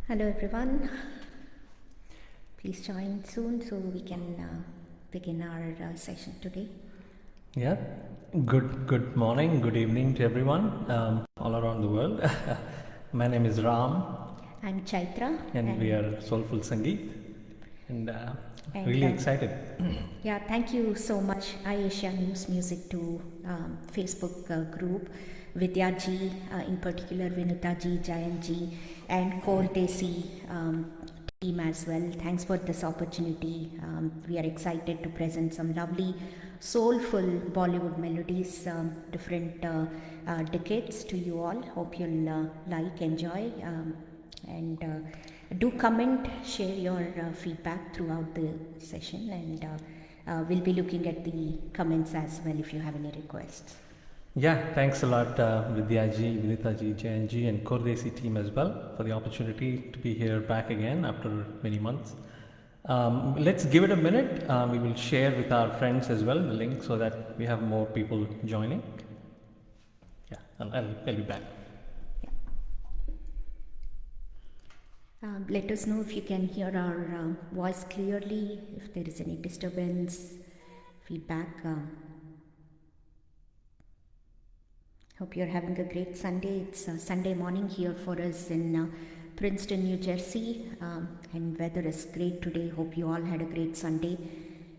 Hello everyone. Please join soon so we can begin our session today. Yeah, good morning, good evening to everyone all around the world. My name is Ram. I'm Chaitra. And we are Soulful Sangeet. And really excited. Yeah, thank you so much, Ayesha News Music to Facebook group, Vidyaji, in particular Vinutaji, Jayanji, and Core Desi team as well. Thanks for this opportunity. We are excited to present some lovely soulful Bollywood melodies, different decades to you all. Hope you'll like, enjoy, and do comment, share your feedback throughout the session, and we'll be looking at the comments as well if you have any requests. Yeah, thanks a lot, Vidyaji, Vinitaji, Jayanji, and Kordesi team as well for the opportunity to be here back again after many months. Let's give it a minute. We will share with our friends as well the link so that we have more people joining. Yeah, I'll be back. Let us know if you can hear our voice clearly, if there is any disturbance, feedback. Hope you're having a great Sunday. It's Sunday morning here for us in Princeton, New Jersey, and weather is great today. Hope you all had a great Sunday.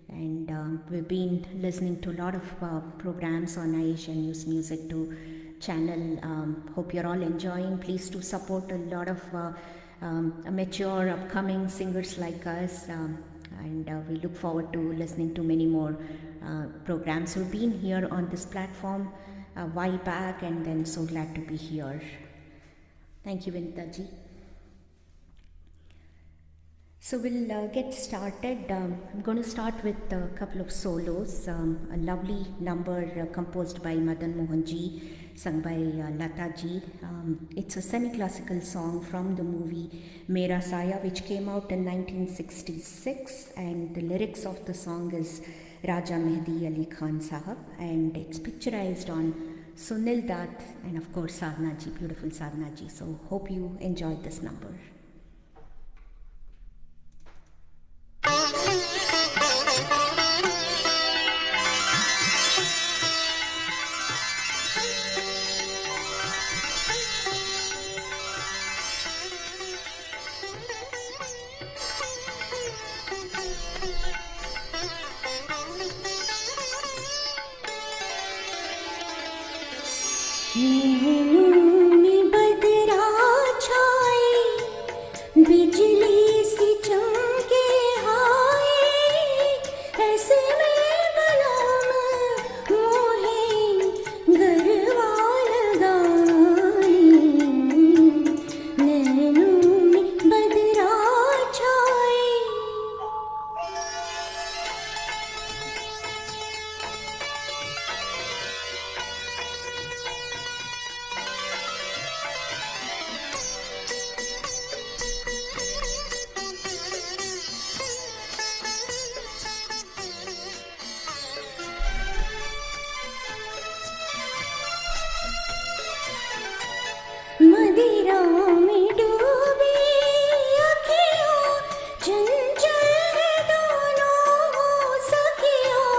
And we've been listening to a lot of programs on Ayesha News Music to channel. Hope you're all enjoying. Please do support a lot of mature upcoming singers like us, and we look forward to listening to many more programs. We've been here on this platform a while back, and then so glad to be here. Thank you, Vintaji. So we'll get started. I'm going to start with a couple of solos. A lovely number composed by Madan Mohanji, sung by Lata ji. It's a semi-classical song from the movie Mera Saya, which came out in 1966, and the lyrics of the song is Raja Mehdi Ali Khan Sahab, and it's picturized on Sunil Dutt and of course Sadhna ji, beautiful Sadhna ji. So hope you enjoyed this number. बिजली सी चमके हाय ऐसे में बलम मोहे गरवा लगानी नैनों में बदरा छाए मदिरा में डूबी अखियों चंचल है दोनों सखियों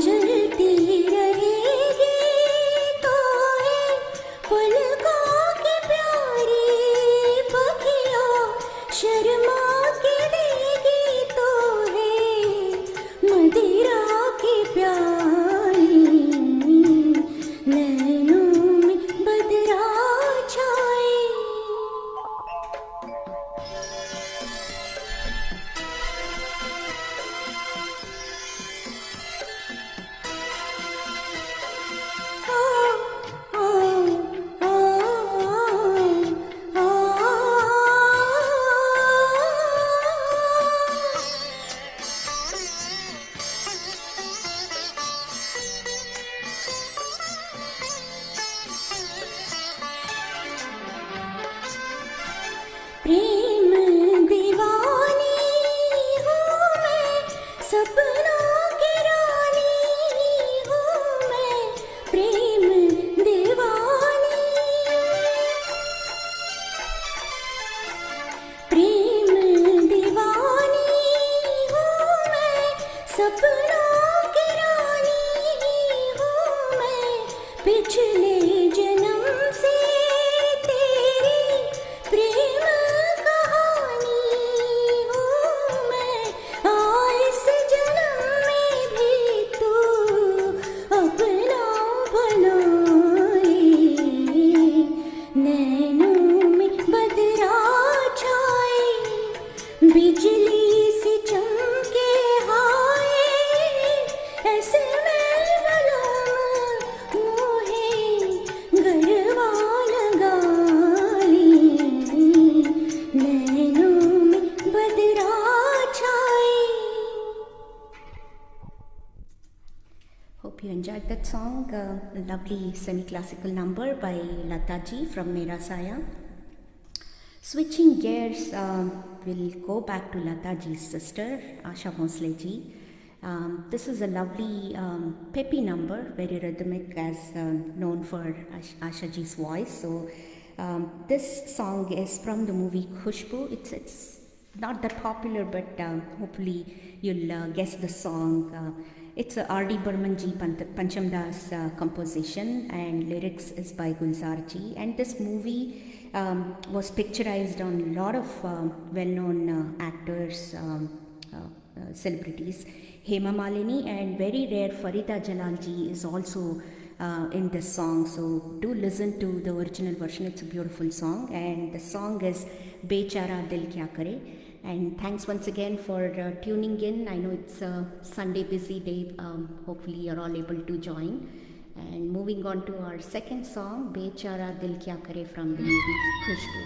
जलती रहेगी तो है पलकों की प्यारी पखियों शर्मा के देगी तो है मदिरा की प्यारी नैनों में बदरा प्रेम दीवानी हूँ मैं सपनों की रानी हूँ मैं प्रेम दीवानी song, a lovely semi-classical number by Lataji from Mera Saya. Switching gears, we'll go back to Lataji's sister, Asha Bhosle ji. This is a lovely peppy number, very rhythmic as known for Asha ji's voice. So this song is from the movie Khushbu. It's not that popular, but hopefully you'll guess the song. It's a R.D. Burman ji Pancham Das composition, and lyrics is by Gulzar ji. And this movie was picturized on a lot of well-known actors, celebrities. Hema Malini and very rare Farida Jalal ji is also in this song. So do listen to the original version. It's a beautiful song, and the song is Bechara Dil Kya Kare. And thanks once again for tuning in. I know it's a Sunday busy day. Hopefully you're all able to join. And moving on to our second song, Bechara Dil Kya Kare from the movie Khushbu.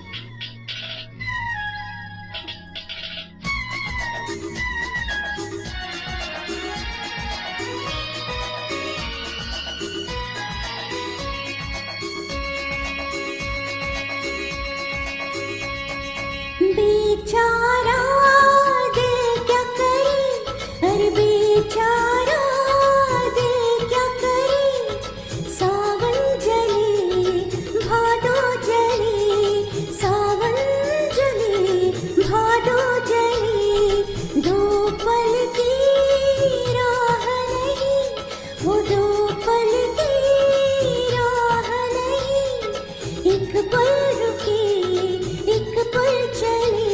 बेचारा दिल क्या करे, अरे बेचारा दिल क्या करे, सावन जले भादो जले, सावन जले भादो जले, दो पल की राह नहीं, वो दो पल की राह नहीं, एक पल रुके एक पल चले,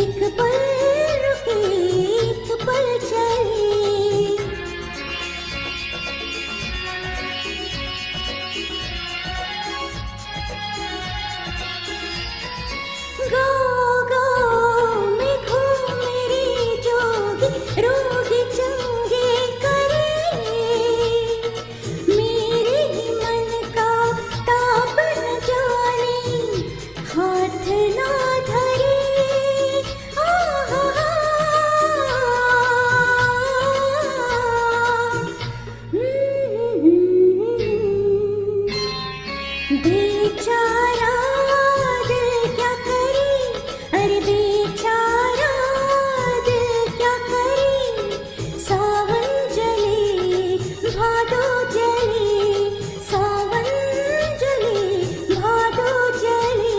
एक पल रुके एक पल चले. गाओ गाओ में घूमे रे जोगी, रोग चंगे करे, मेरे ही मन का ताप न जाने, हाथ ना धरे. बेचारा दिल क्या करे, अरे बेचारा दिल क्या करे, सावन जले भादो जले, सावन जले भादो जले.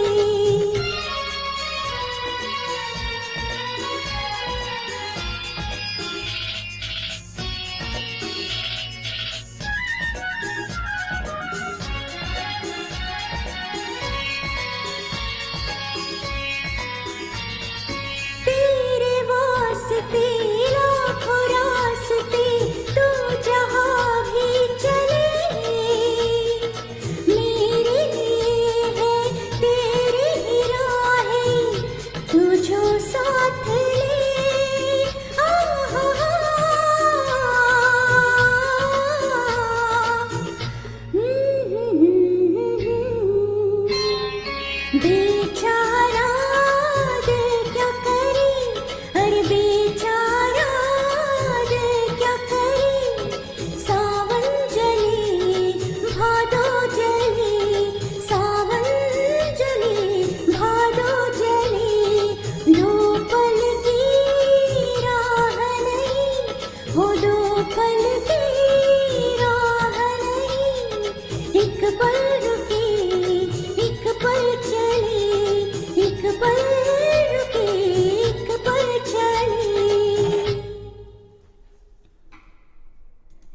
तेरे वास्ते लाखों रास्ते, तू जहाँ भी चले, मेरे लिए है तेरी ही राहें, तू जो साथ ले. बेचारा दिल क्या करे, अरे बेचारा दिल क्या करे, सावन जले भादो जले, सावन जले भादो जले, दो पल की राह नहीं, वो दो पल की राह नहीं, एक पल रुके एक पल चले, एक पल रुके एक पल चले.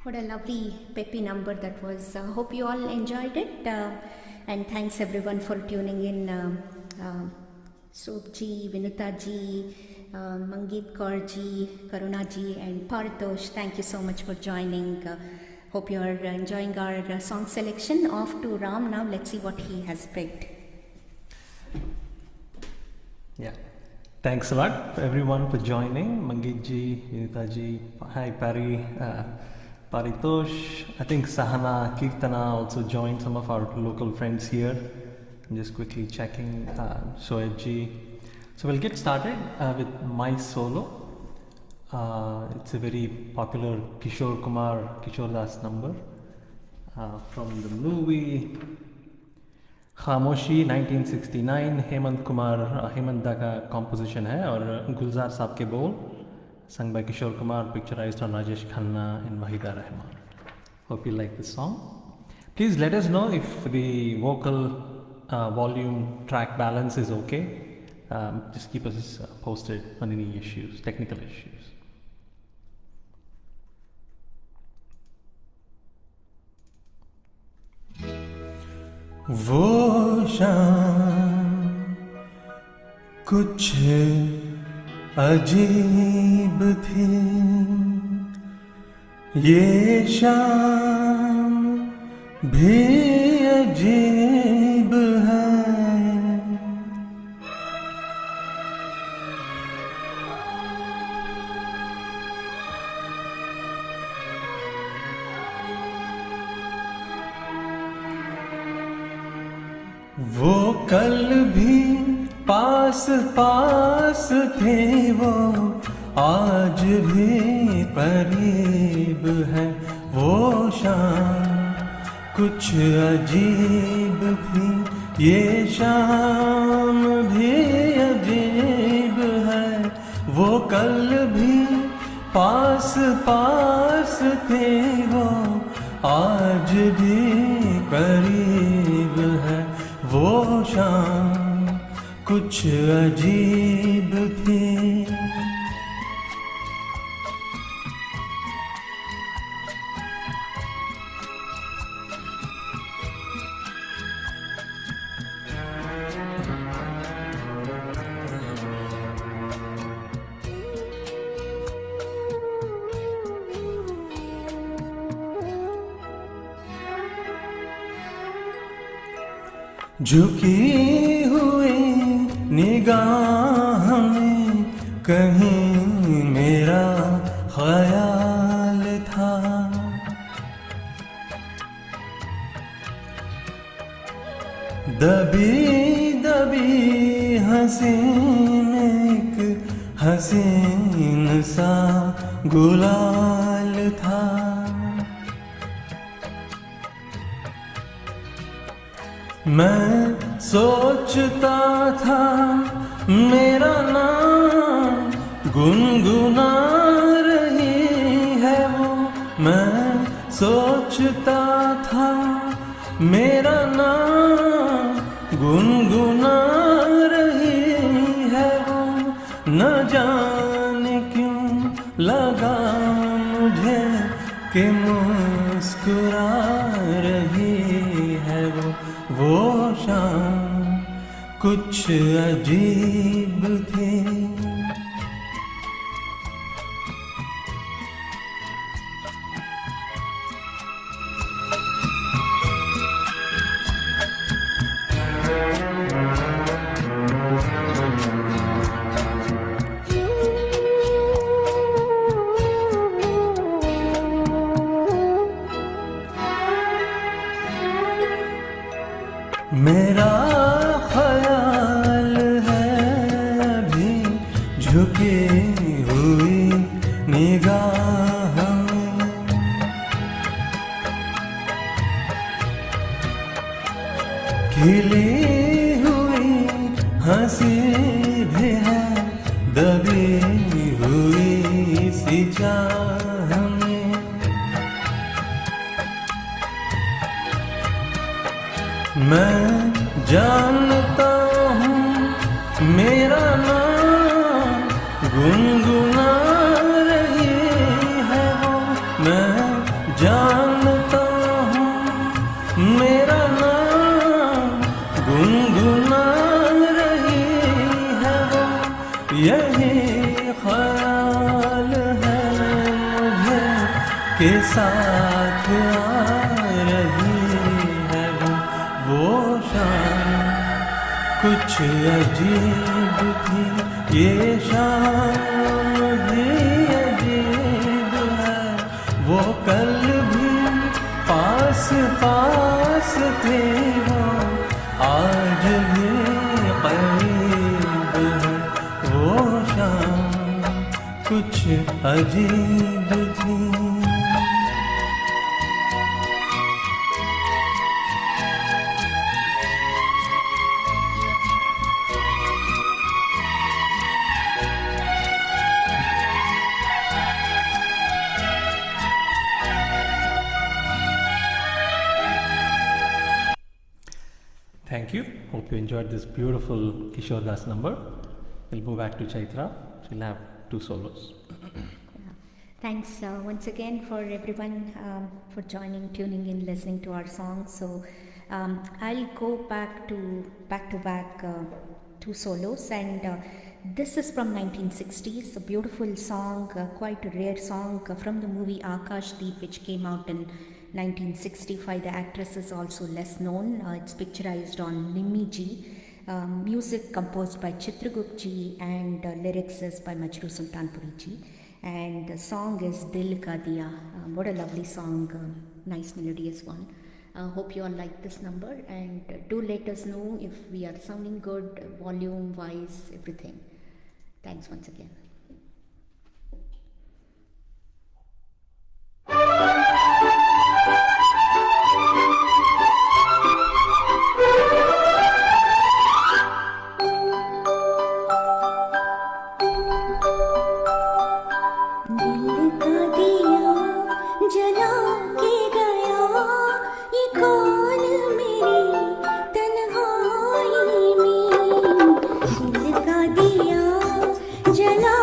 What a lovely peppy number that was. Hope you all enjoyed it. And thanks everyone for tuning in. Sop ji, Vinita ji, Mangeet Kaur ji, Karuna ji, and Paritosh. Thank you so much for joining. Hope you are enjoying our song selection. Off to Ram now. Let's see what he has picked. Yeah. Thanks a lot for everyone for joining. Mangeet ji, Vinita ji, hi Pari, Paritosh. I think Sahana, Kirtana also joined, some of our local friends here. I'm just quickly checking. Shoaib ji. So we'll get started with My Solo. It's a very popular Kishore Das number. from the movie खामोशी 1969, हेमंत दा का composition है और गुलजार साहब के बोल, sung by Kishore Kumar, picturized on Rajesh Khanna and Wahida Rahman. Hope you like this song. Please let us know if the vocal volume track balance is okay. Just keep us posted on any issues, technical issues. वो शाम कुछ अजीब थी, ये शाम भी अजीब है। वो कल भी पास पास थे, वो आज भी करीब है। वो शाम कुछ अजीब थी, ये शाम भी अजीब है। वो कल भी पास पास थे, वो आज भी करीब है। वो शाम कुछ अजीब थी। झुकी हुई निगाह में कहीं मेरा ख्याल था। दबी दबी हंसी में एक हसीन सा गुलाल था। मैं सोचता था मेरा नाम गुनगुना रही है वो। मैं सोचता था मेरा नाम गुनगुना रही है वो। न जाने क्यों लगा मुझे कि मुस्कुरा रही है वो। वो शाम कुछ अजीब थी। मेरा ख्याल है अभी झुकी हुई निगाह में। खिली हुई हंसी भी है, दबी हुई सी चाह में। मैं जानता हूँ मेरा नाम गुनगुना रही है वो। मैं जानता हूँ मेरा नाम गुनगुना रही है वो। यही ख्याल है मुझे के साथ आ रही है वो शाम कुछ अजीब थी। ये शाम भी अजीब है। वो कल भी पास पास थे, वो आज भी करीब है। वो शाम कुछ अजीब थी। Thank you. Hope you enjoyed this beautiful Kishore Das number. We'll move back to Chaitra. She'll have 2 solos. Thanks once again for everyone for joining, tuning in, listening to our songs. So I'll go back to back 2 solos, and this is from 1960s, a beautiful song, quite a rare song from the movie Akash Deep, which came out in 1965. The actress is also less known. It's picturized on Nimmi ji. Music composed by Chitragupta ji, and lyrics is by Majrooh Sultanpuri ji. And the song is Dil Ka Diya. What a lovely song, nice melodious one. Hope you all like this number, and do let us know if we are sounding good, volume wise, everything. Thanks once again. दिल का दिया जला के गया, ये कौन मेरी तन्हाई में। दिल का दिया जला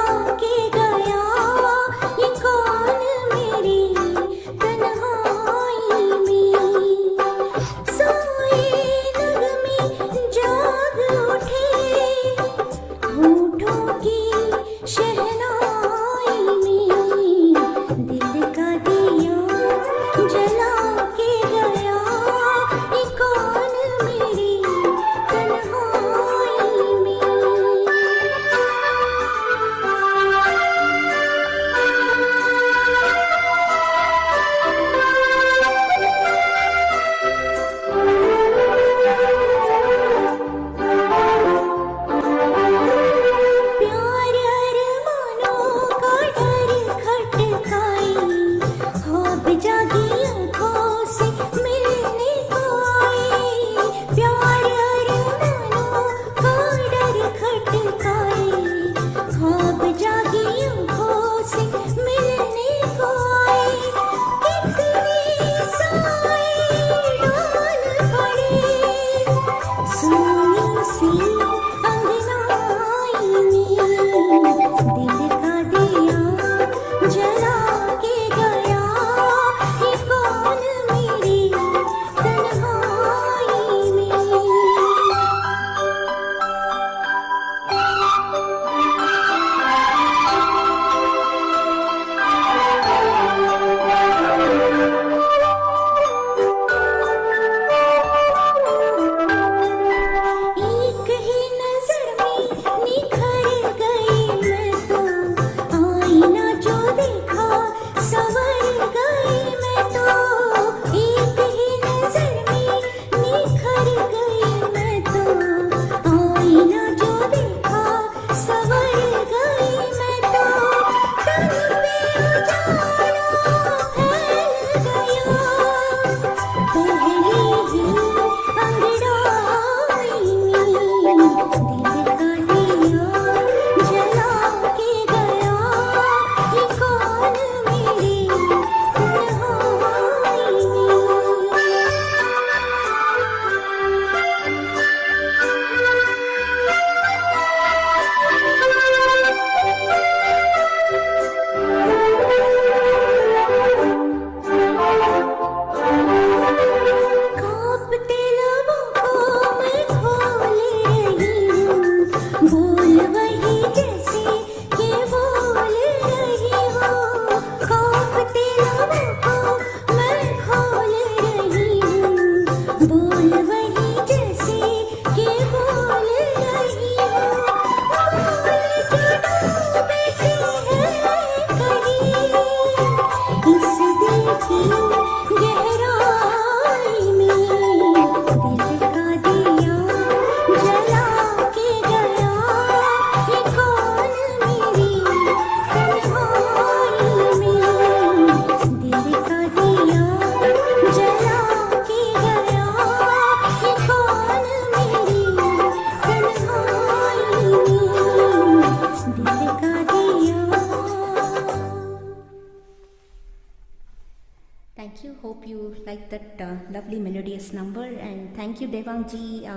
that lovely melodious number, and thank you Devang ji,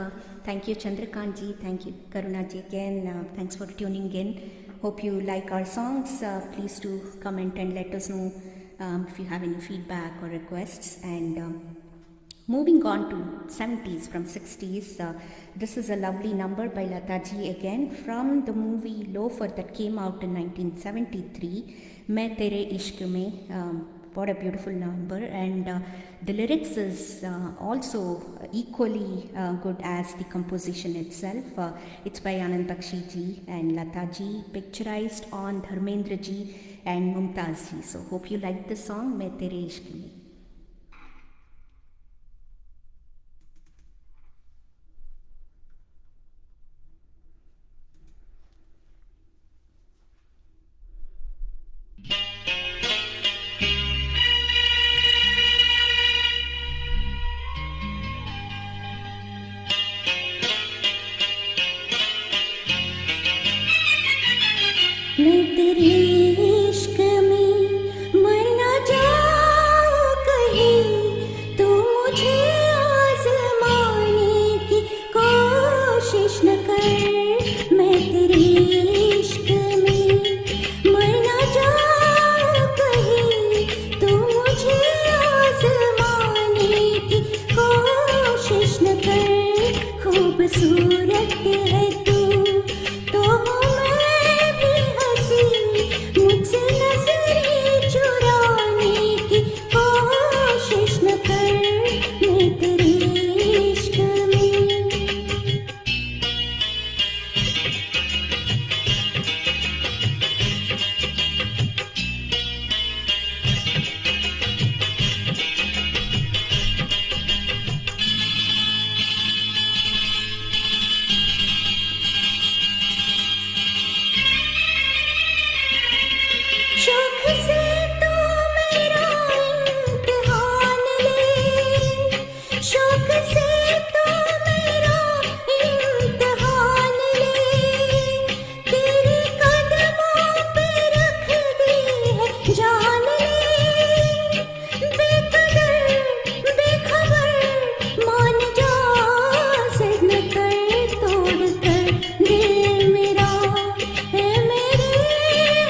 thank you Chandrakant ji, thank you Karuna ji again, thanks for tuning in. Hope you like our songs. Please do comment and let us know if you have any feedback or requests. And moving on to 70s from 60s, this is a lovely number by Lata ji again from the movie Loafer that came out in 1973, Main Tere Ishq Mein. What a beautiful number, and the lyrics is also equally good as the composition itself. It's by Anand Bakshi ji and Lata ji, picturized on Dharmendra ji and Mumtaz ji. So hope you like this song, Main Tere Ishq Mein. मैं तेरे इश्क में मर ना जाऊं कहीं, तो मुझे आज़माने की कोशिश न कर। मैं तेरे इश्क में मर ना जाऊं कहीं, तो मुझे आज़माने की कोशिश न कर। खूबसूरत है तू तो मैं भी हंसी, मुझसे नजरें चुराने की कोशिश न कर। मैं तेरे इश्क में शौक से तो मेरा इम्तिहान ले, शौक से तो मेरा इम्तिहान ले। तेरे कदमों पे रख दी है जान ले, बेकदर बेखबर मान जा, जिद न कर तोड़ कर दिल मेरा है मेरे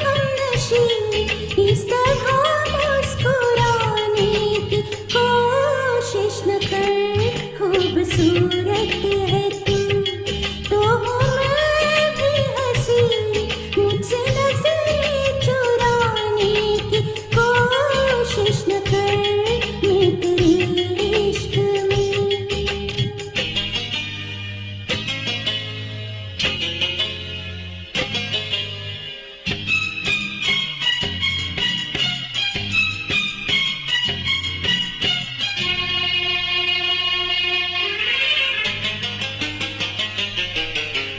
हमनशी। इस तरह मुस्कुराने की कोशिश न कर। खूबसूरत है तू तो मैं भी हंसी, मुझसे नजरें चुराने की कोशिश न कर। मैं तेरे इश्क में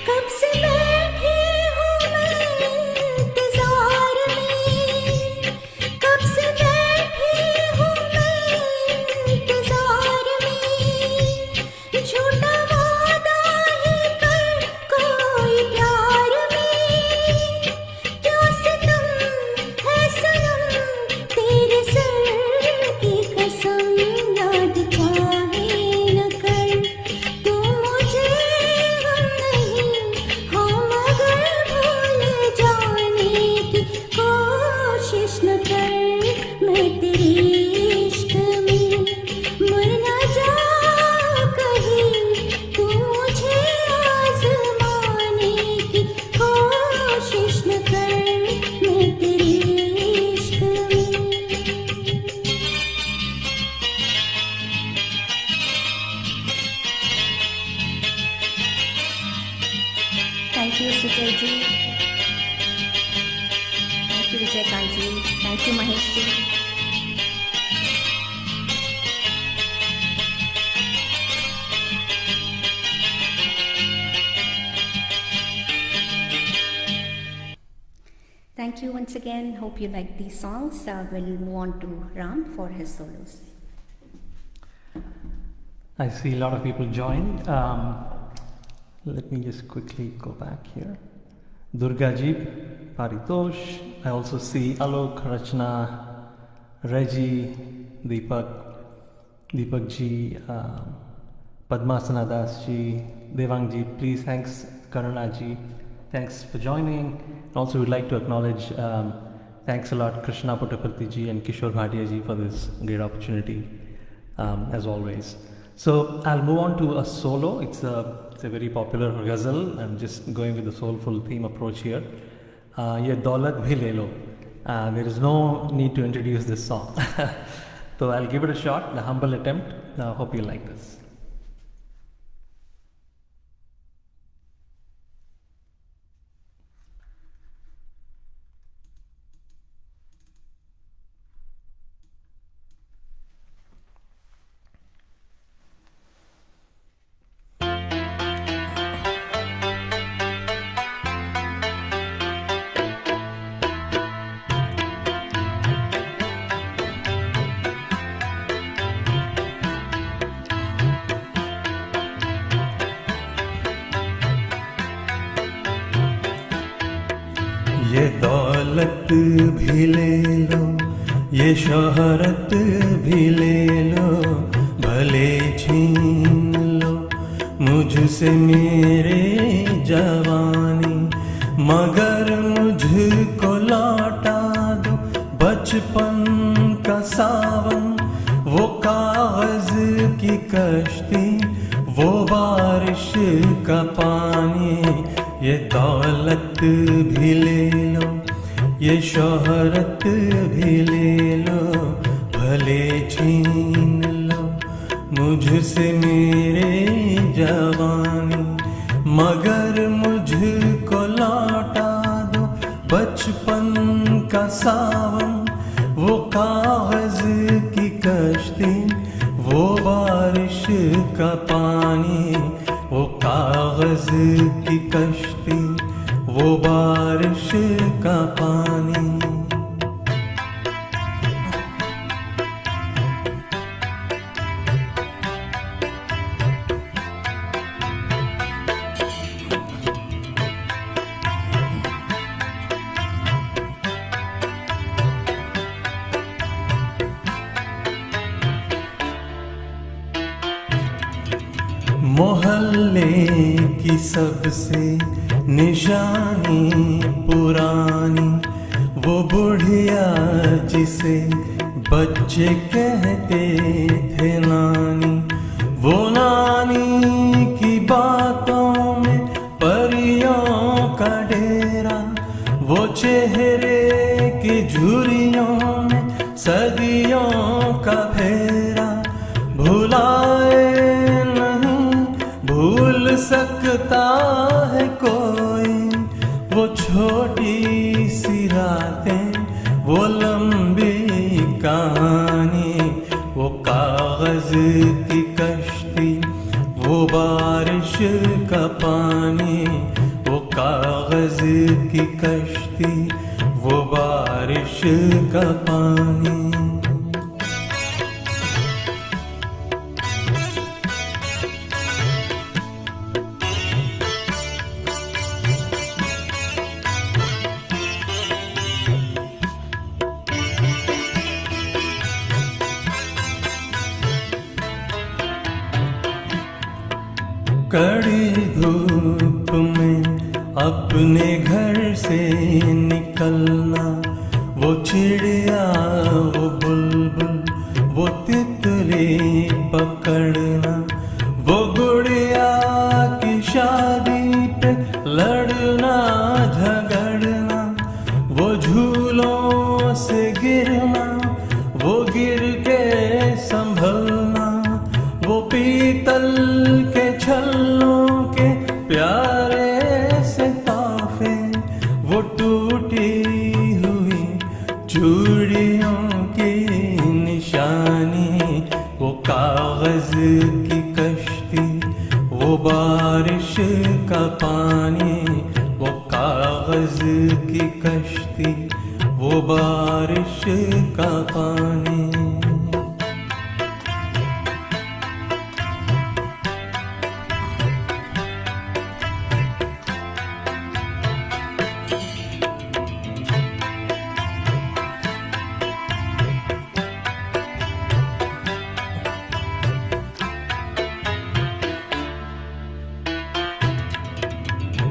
कब से बैठी हूँ मैं इंतजार में, कब से बैठी हूँ मैं इंतजार में। झूठा वादा ही कर कोई प्यार में, क्यों सितम है सनम तेरे सर की कसम। याद चाहे न कर तू मुझे, हम नहीं हम अगर भूल जाने की कोशिश न कर। मैं तेरे इश्क में मर ना जाऊं कहीं, तू मुझे आज़माने की कोशिश न कर। मैं तेरे इश्क में Thank you Sujay ji, thank you Vijayakant ji, thank you Mahesh ji. Thank you once again. Hope you like these songs. We'll move on to Ram for his solos. I see a lot of people joined. Let me just quickly go back here. Durgajit, Paritosh. I also see Alok, Rachna, Reggie, Deepak, Deepak ji, Padmasana Das ji, Devang ji, please thanks Karuna ji, thanks for joining. Also, we'd like to acknowledge thanks a lot Krishna Puttaparthi ji and Kishore Bhatia ji for this great opportunity, as always. So I'll move on to a solo. It's a very popular ghazal. I'm just going with the soulful theme approach here. Ye Daulat Bhi Le Lo. There is no need to introduce this song. So I'll give it a shot, a humble attempt. Hope you like this. ये दौलत भी ले लो, ये शोहरत भी ले लो, भले छीन लो मुझसे मेरे जवानी, मगर मुझको लौटा दो बचपन का सावन, वो कागज की कश्ती, वो बारिश का पानी। ये दौलत भी ले लो, ये शोहरत भी ले लो, भले छीन लो मुझसे मेरे जवानी, मगर मुझको लौटा दो बचपन का सावन, वो कागज की कश्ती, वो बारिश का पानी, वो कागज की कश्ती, वो बारिश का पानी। मोहल्ले की सबसे निशानी पुरानी, वो बुढ़िया जिसे बच्चे कहते थे नानी, वो नानी की बातों में परियों का डेरा, वो चेहरे की झुर्रियों में सदियों का फेरा, भुलाए भूल सकता है कोई वो छोटी सी रातें, वो लंबी कहानी, वो कागज की कश्ती, वो बारिश का पानी, वो कागज की कश्ती, वो बारिश का पानी। कड़ी धूप में अपने घर से निकलना, वो चिड़िया वो बुलबुल वो तितली पकड़ना, वो गुड़िया की शादी पे लड़ना झगड़ना, वो झूलों से गिरना, वो गिर के संभलना, वो पीतल के छल्लों के प्यारे से तोहफे, वो टूटी हुई चूड़ियों की निशानी, वो कागज की कश्ती, वो बारिश का पानी, वो कागज की कश्ती, वो बारिश का पानी।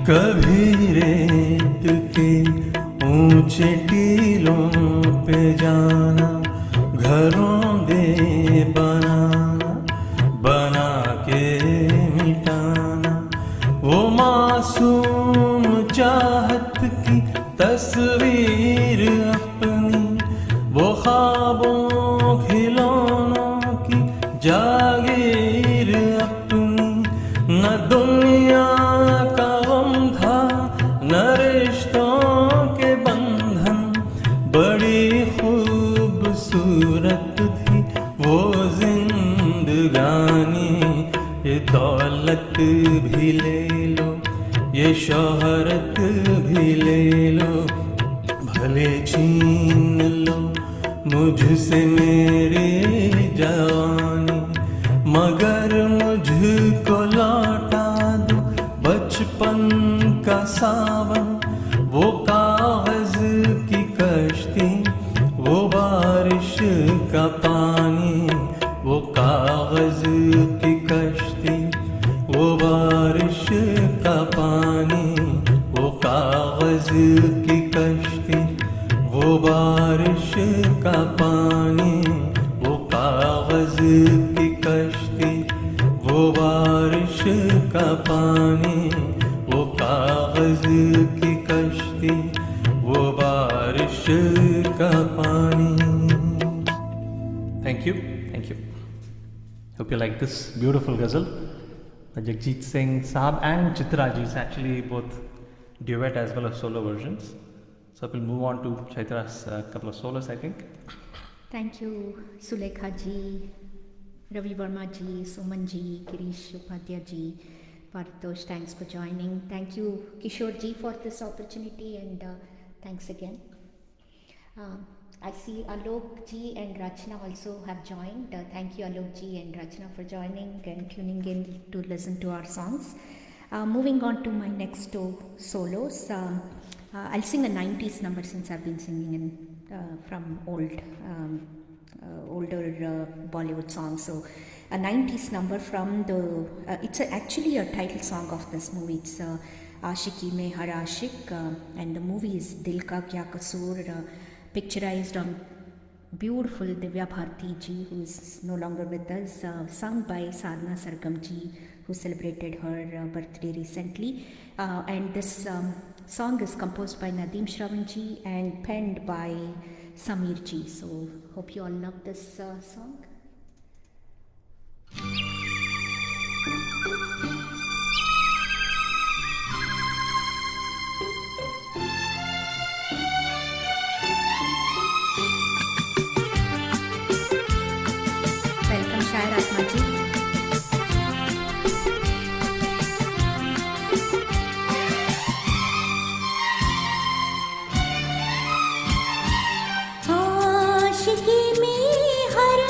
कभी रेत के ऊंचे टीलों पे जाना, घरों दे बनाना, बना के मिटाना, वो मासूम चाहत की तस्वीर अपनी, वो ख्वाबों खिलौनों की जागीर अपनी, न दुनिया का गम था न रिश्तों के बंधन, बड़ी खूबसूरत थी वो जिंदगानी। ये दौलत भी ले लो, ये शोहरत भी ले लो, भले छीन लो मुझसे मेरी जवानी, मगर मुझको लौटा दो बचपन का सावन, वो कागज की कश्ती, वो बारिश का पानी, वो कागज की कश्ती, वो बारिश का पानी, वो कागज की कश्ती, वो बारिश का पानी, वो कागज की कश्ती, वो बारिश का पानी, वो कागज की कश्ती, वो बारिश का पानी। Thank you, thank you. Hope you like this beautiful ghazal. Jagjit Singh Saab and Chitra ji is actually both duet as well as solo versions. So we'll move on to Chaitra's couple of solos, I think. Thank you, Sulekha ji, Ravi Verma ji, Suman ji, Girish Upadhyay ji, Paritosh, thanks for joining. Thank you, Kishore ji, for this opportunity, and thanks again. I see Alok ji and Rachna also have joined. Thank you, Alok ji and Rachna, for joining and tuning in to listen to our songs. Moving on to my next two solos. I'll sing a 90s number since I've been singing from older Bollywood songs. So a 90s number from the, it's actually a title song of this movie. It's Aashiki Mein Har Aashik, and the movie is Dil Ka Kya Kasoor, picturized on beautiful Divya Bharti ji, who is no longer with us, sung by Sadhna Sargam ji, who celebrated her birthday recently. And this song is composed by Nadeem Shravan ji and penned by Sameer ji. So hope you all love this song. Welcome Shair Atma ji. आशिकी में हर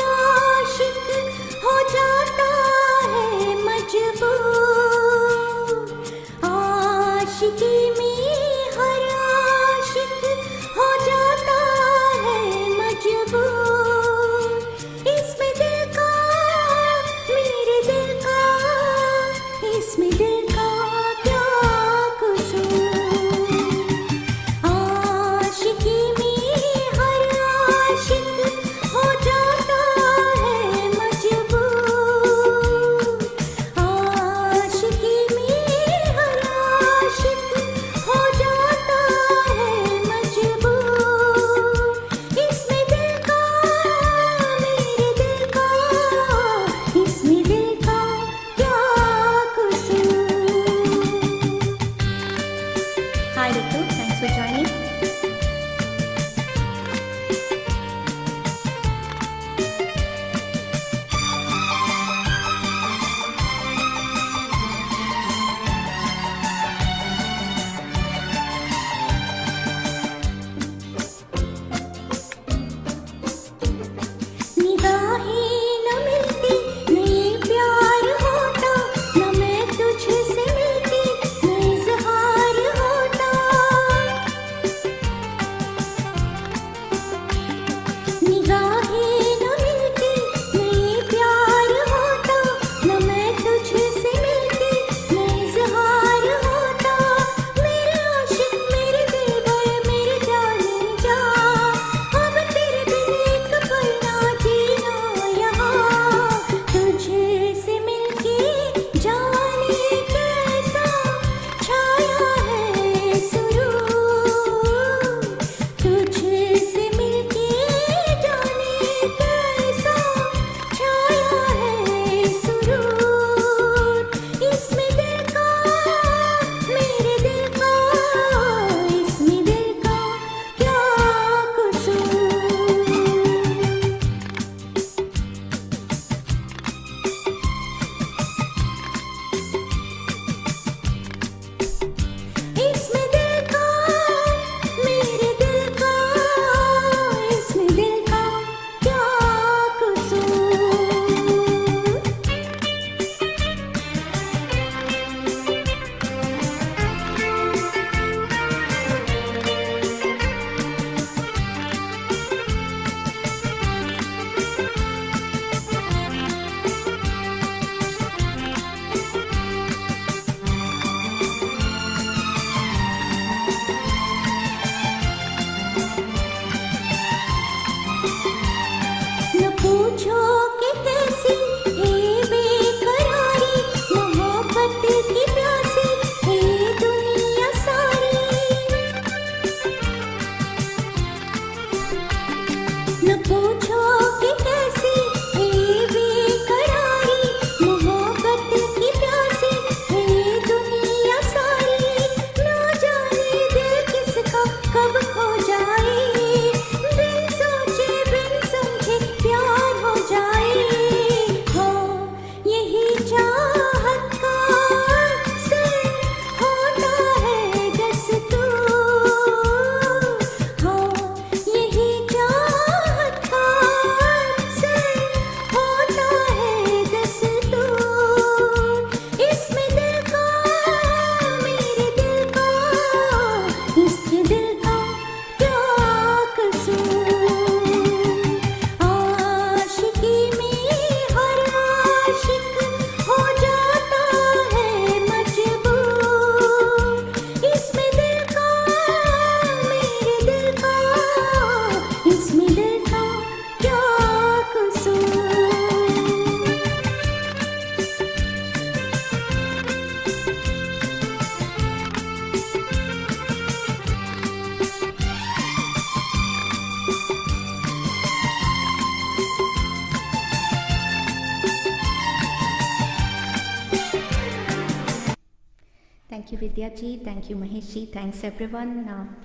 Thank you, Vidya ji. Thank you, Mahesh ji. Thanks everyone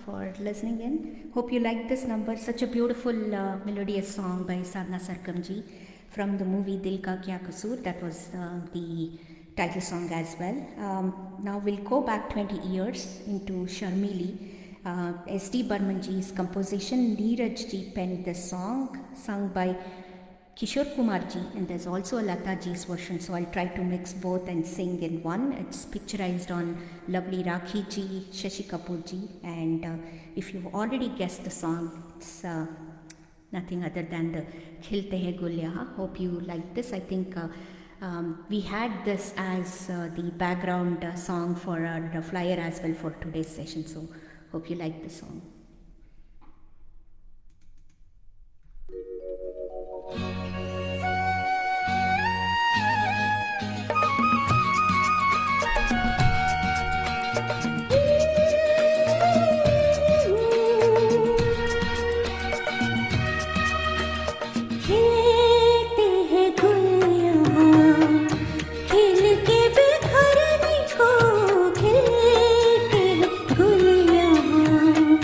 for listening in. Hope you liked this number. Such a beautiful melodious song by Sadhna Sarkam ji from the movie Dil Ka Kya Kasoor. That was the title song as well. Now we'll go back 20 years into Sharmili. S.D. Burman ji's composition. Neeraj ji penned this song, sung by Kishore Kumar ji, and there's also a Lata ji's version, so I'll try to mix both and sing in one. It's picturized on lovely Rakhi ji, Shashi Kapoor ji, and if you've already guessed the song, it's nothing other than the Khilte Hai Gul Yahan. Hope you like this. I think we had this as the background song for our flyer as well for today's session, so hope you like the song. खिलते हैं गुल यहाँ, खिल के बिखरने को खिलते हैं गुल यहाँ,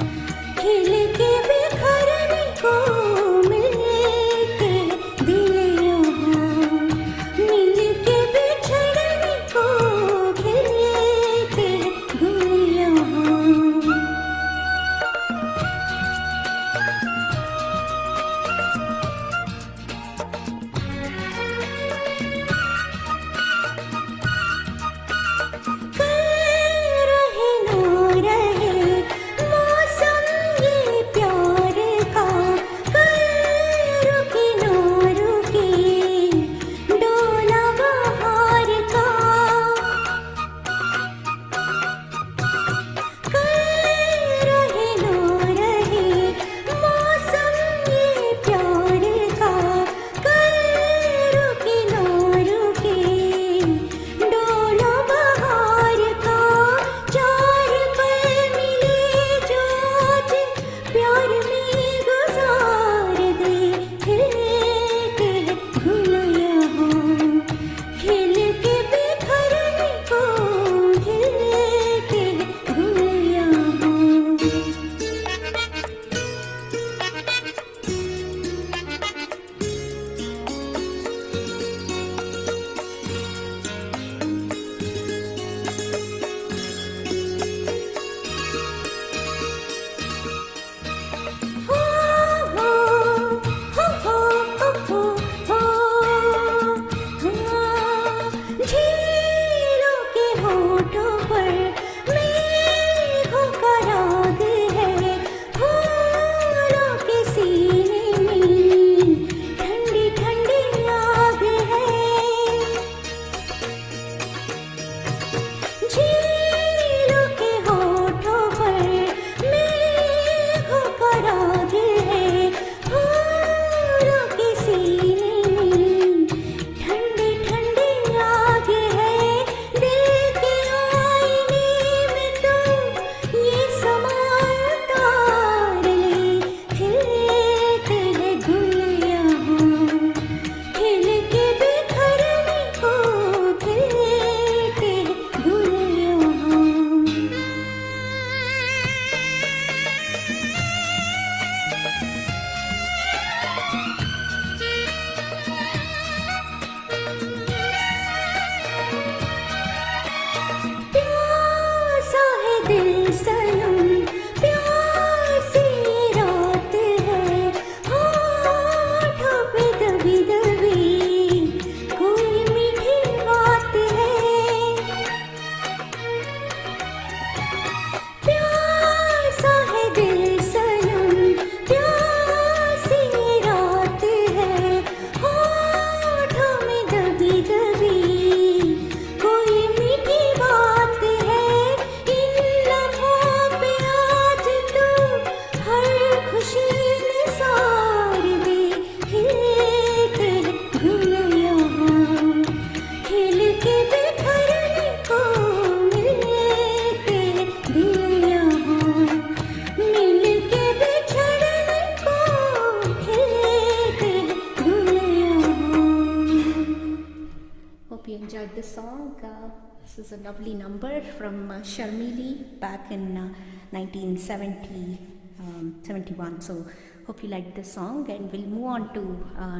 is a lovely number from Sharmili back in 1971. So hope you like this song, and we'll move on to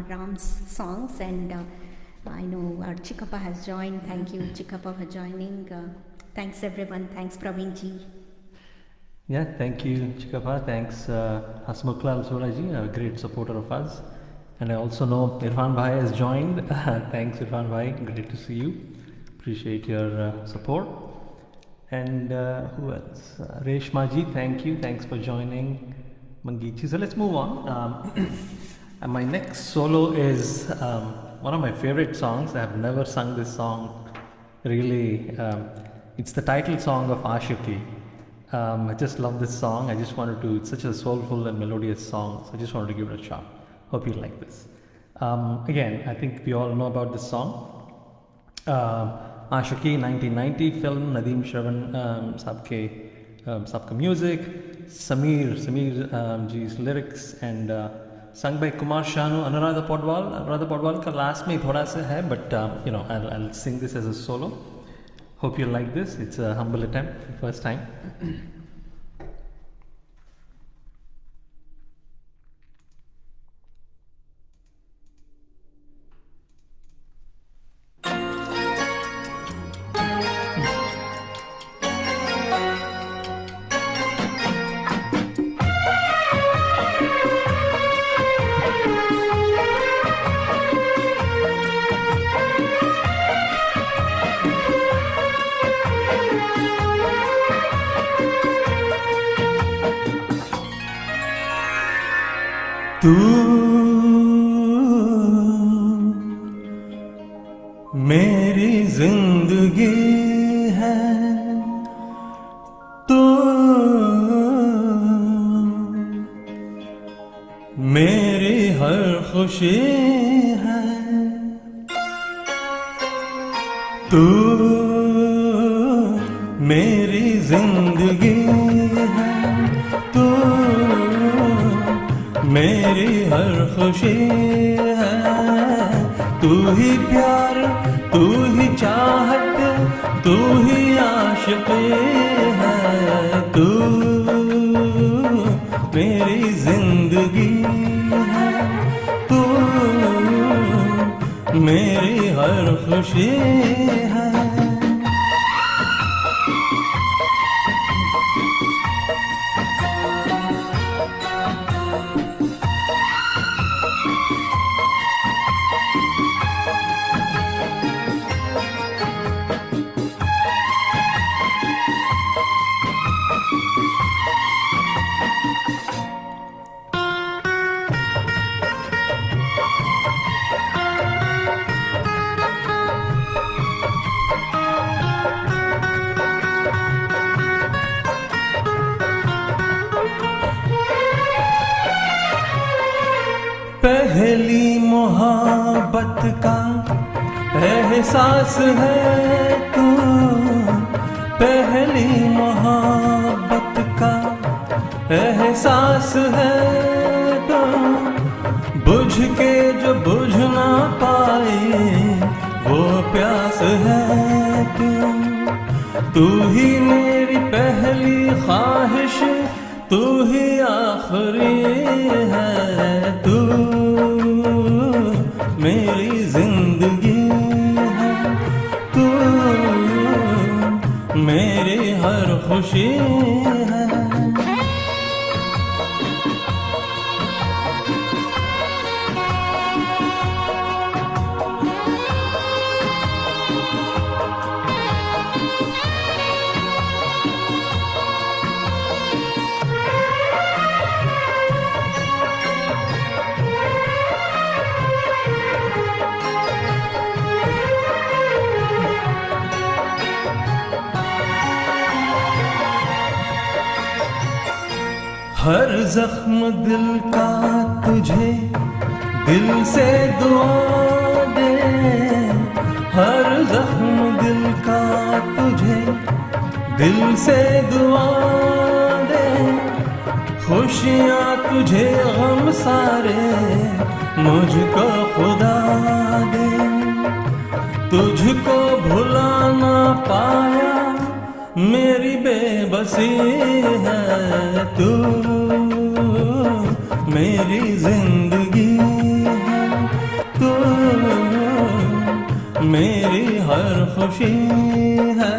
Ram's songs. And I know our Chikappa has joined. Thank you, Chikappa, for joining. Thanks everyone. Thanks Praveen ji. Yeah, thank you, Chikappa. Thanks, Hasmukhla Alsolaji, a great supporter of us. And I also know Irfan Bhai has joined. Thanks, Irfan Bhai. Great to see you. Appreciate your support. And who else? Reshma ji, thank you. Thanks for joining. Mangeet ji. So let's move on. And my next solo is one of my favorite songs. I have never sung this song. Really, it's the title song of Ashiqui. I just love this song. I just wanted to, it's such a soulful and melodious song. So I just wanted to give it a shot. Hope you like this. Again, I think we all know about this song. Ashiqui 1990 film, Nadeem Shravan sabka music, Samir ji's lyrics, and sung by Kumar Sanu, Anuradha Podwal. Anuradha Podwal ka last mein thoda sa hai, but I'll sing this as a solo. Hope you like this. It's a humble attempt, first time. तू मेरी जिंदगी है, तू मेरी हर खुशी है, तू मेरी जिंदगी है, तू मेरी हर खुशी है, तू ही प्यार, तू ही चाहत, तू ही आशिक़ी है, तू मेरी जिंदगी है, तू मेरी हर खुशी है। पहली मोहब्बत का एहसास है तू, पहली मोहब्बत का एहसास है तू, बुझ के जो बुझ ना पाए वो प्यास है तू, तू ही मेरी पहली ख्वाहिश, तू ही आखिरी है, तू मेरी जिंदगी है, तू मेरी हर खुशी है। हर जख्म दिल का तुझे दिल से दुआ दे, हर जख्म दिल का तुझे दिल से दुआ दे, खुशियाँ तुझे गम सारे मुझको खुदा दे, तुझको भुला ना पा मेरी बेबसी है तू, मेरी जिंदगी है तू, मेरी हर खुशी है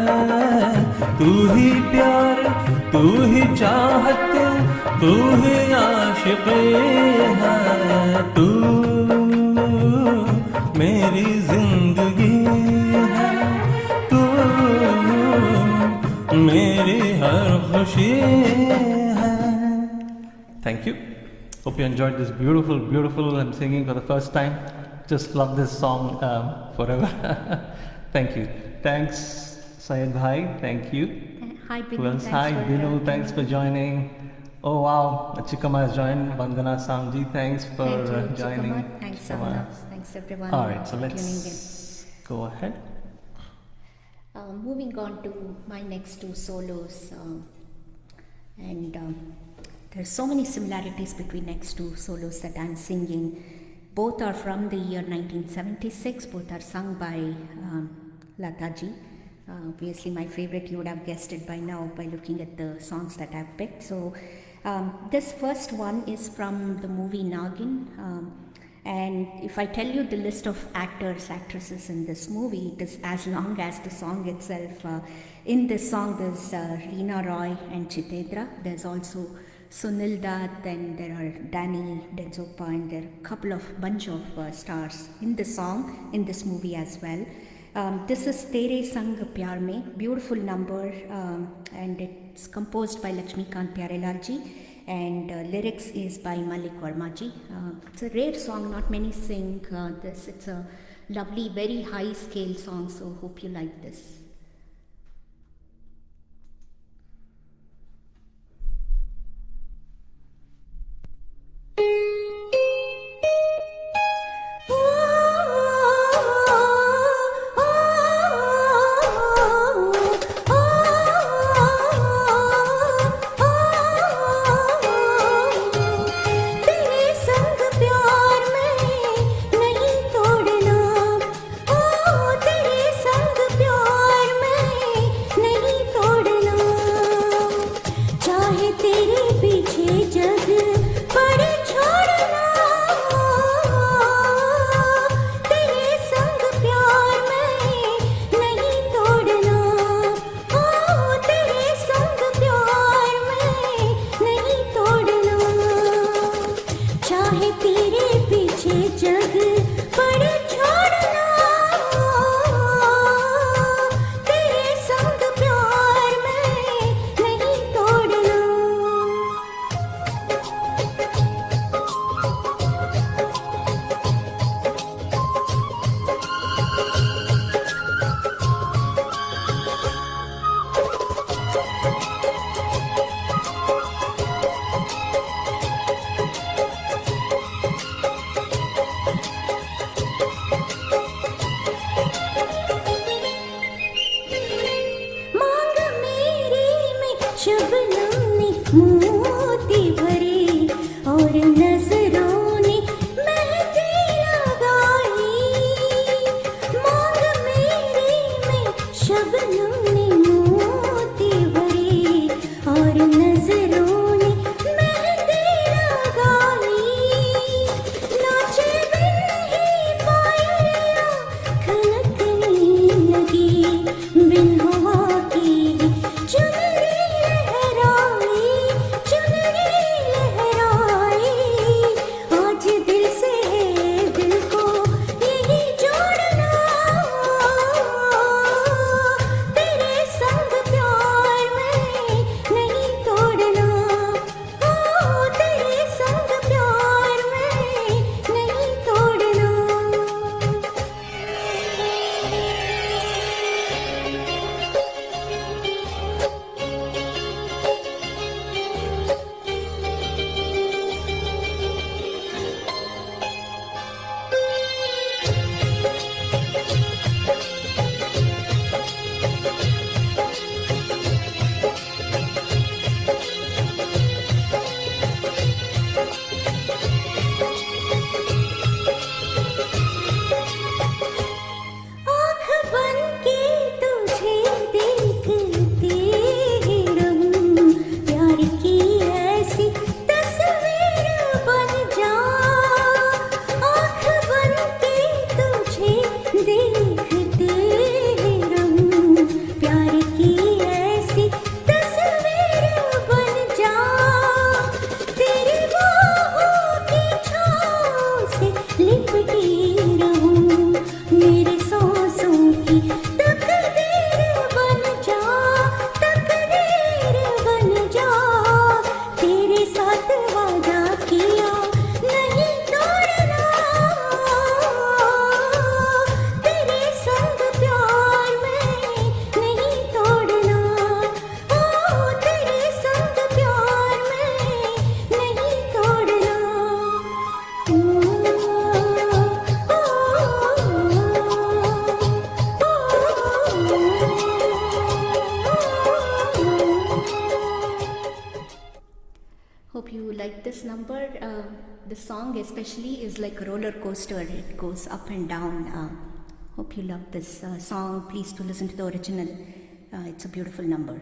तू ही प्यार, तू ही चाहत, तू ही आशिक़ी है तू, मेरी जिंदगी है तू, मेरी हर खुशी है. Thank you. Hope you enjoyed this beautiful, beautiful. I'm singing for the first time. Just love this song forever. Thank you. Thanks, Syed Bhai. Thank you. Hi, Who Binu. else? Hi, Binu. Thanks for joining. Oh wow, Chikama has joined. Vandana Samji, thanks for joining. Thanks, Chikama. Savna. Thanks, everyone. All right, so for tuning in. let's go ahead. Moving on to my next two solos, and there's so many similarities between next two solos that I'm singing. Both are from the year 1976. Both are sung by Lataji. Obviously, my favorite. You would have guessed it by now by looking at the songs that I've picked. So, this first one is from the movie Nagin. And if I tell you the list of actors, actresses in this movie, it is as long as the song itself. In this song, there's Reena Roy and Chitendra. There's also Sunil Dutt, and there are Danny Dedzokpa, and there are a couple of bunch of stars in the song, in this movie as well. This is Tere Sang Pyar Mein, beautiful number, and it's composed by Lakshmikant Pyarelal ji. And lyrics is by Malik Verma ji. It's a rare song, not many sing this. It's a lovely, very high scale song, so hope you like this. तेरे संग प्यार में नहीं तोड़ना, ओ तेरे संग प्यार में नहीं तोड़ना, चाहे तेरे पीछे जग पर छोड़ना, तेरे संग प्यार में नहीं तोड़ना, ओ तेरे संग प्यार में नहीं तोड़ना, चाहे तेरे पीछे जग पर छोड़ना, तेरे संग प्यार में नहीं तोड़ना. मांग मेरी में शबनम ने मोती भरे और नजरों ने मेहंदी लगाई, मांग मेरी में शबनम ने मोती भरे और नजरों ने मेहंदी लगाई, नाचे बिन ही पायलियां खनकने लगी, बिन हवा की चुनरी लहराई, चुनरी like this number. The song especially is like a roller coaster. It goes up and down. Hope you love this song. Please do listen to the original. It's a beautiful number.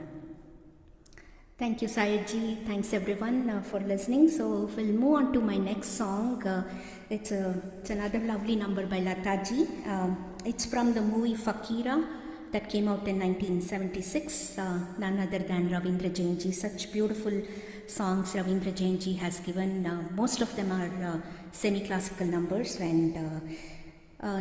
Thank you, Sayedji. Thanks everyone for listening. So we'll move on to my next song. It's another lovely number by Lataji. It's from the movie Fakira that came out in 1976. None other than Ravindra Jainji. Such beautiful songs Ravindra Jainji has given. Most of them are semi-classical numbers, and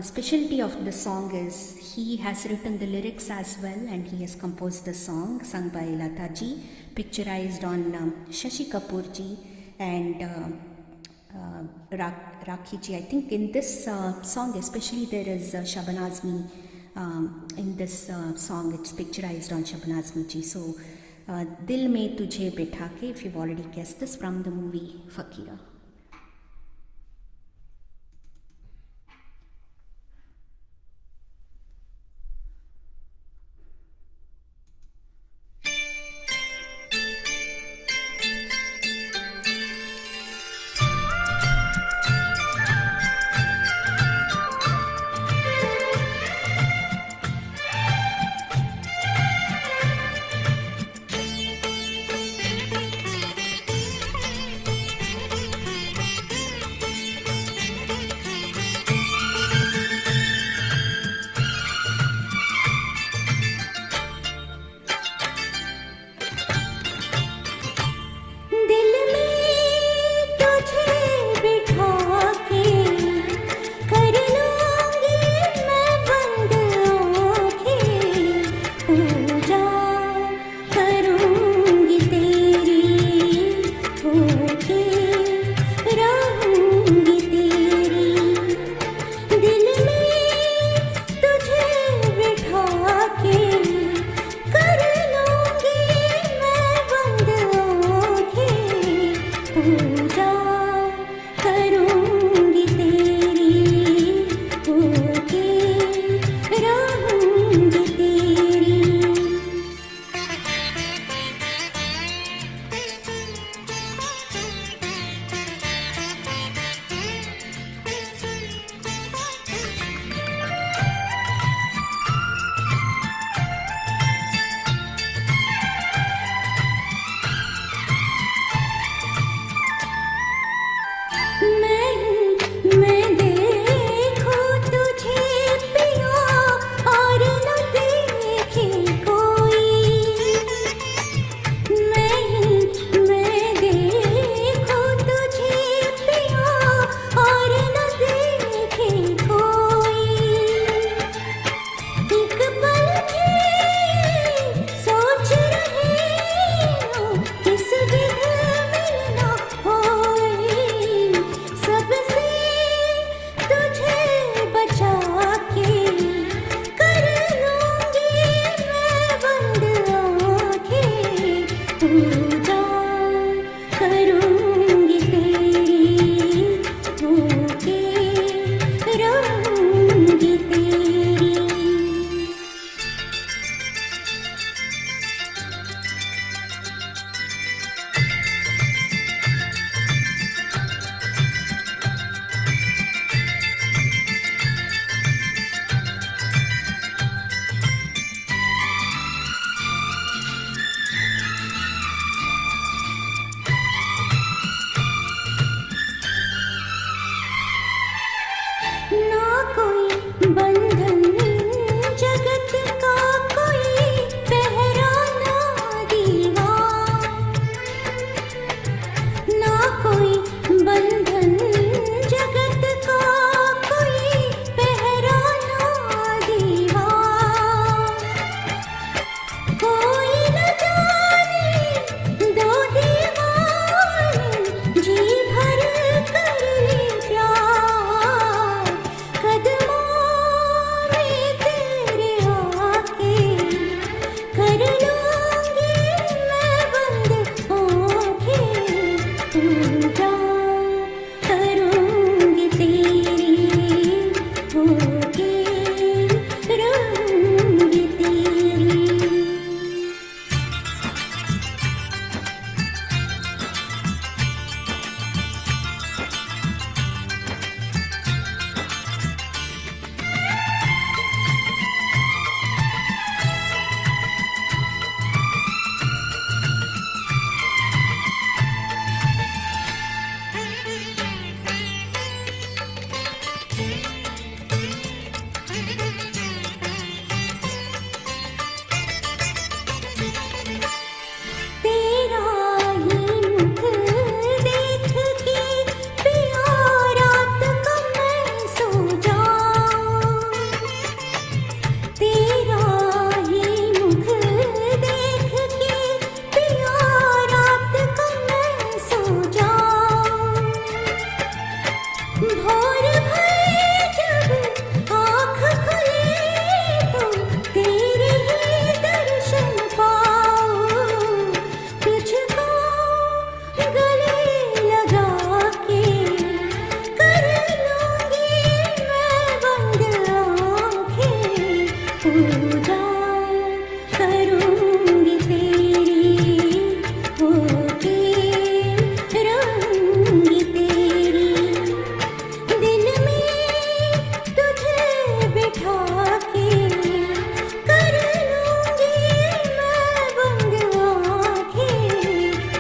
specialty of the song is he has written the lyrics as well, and he has composed the song sung by Lataji, picturized on Shashi Kapoorji and Rakhiji. I think in this song especially there is Shabana Azmi. In this song it's picturized on Shabana Azmi ji. So Dil Mein Tujhe Bitha Ke, if you've already guessed this, from the movie Fakira.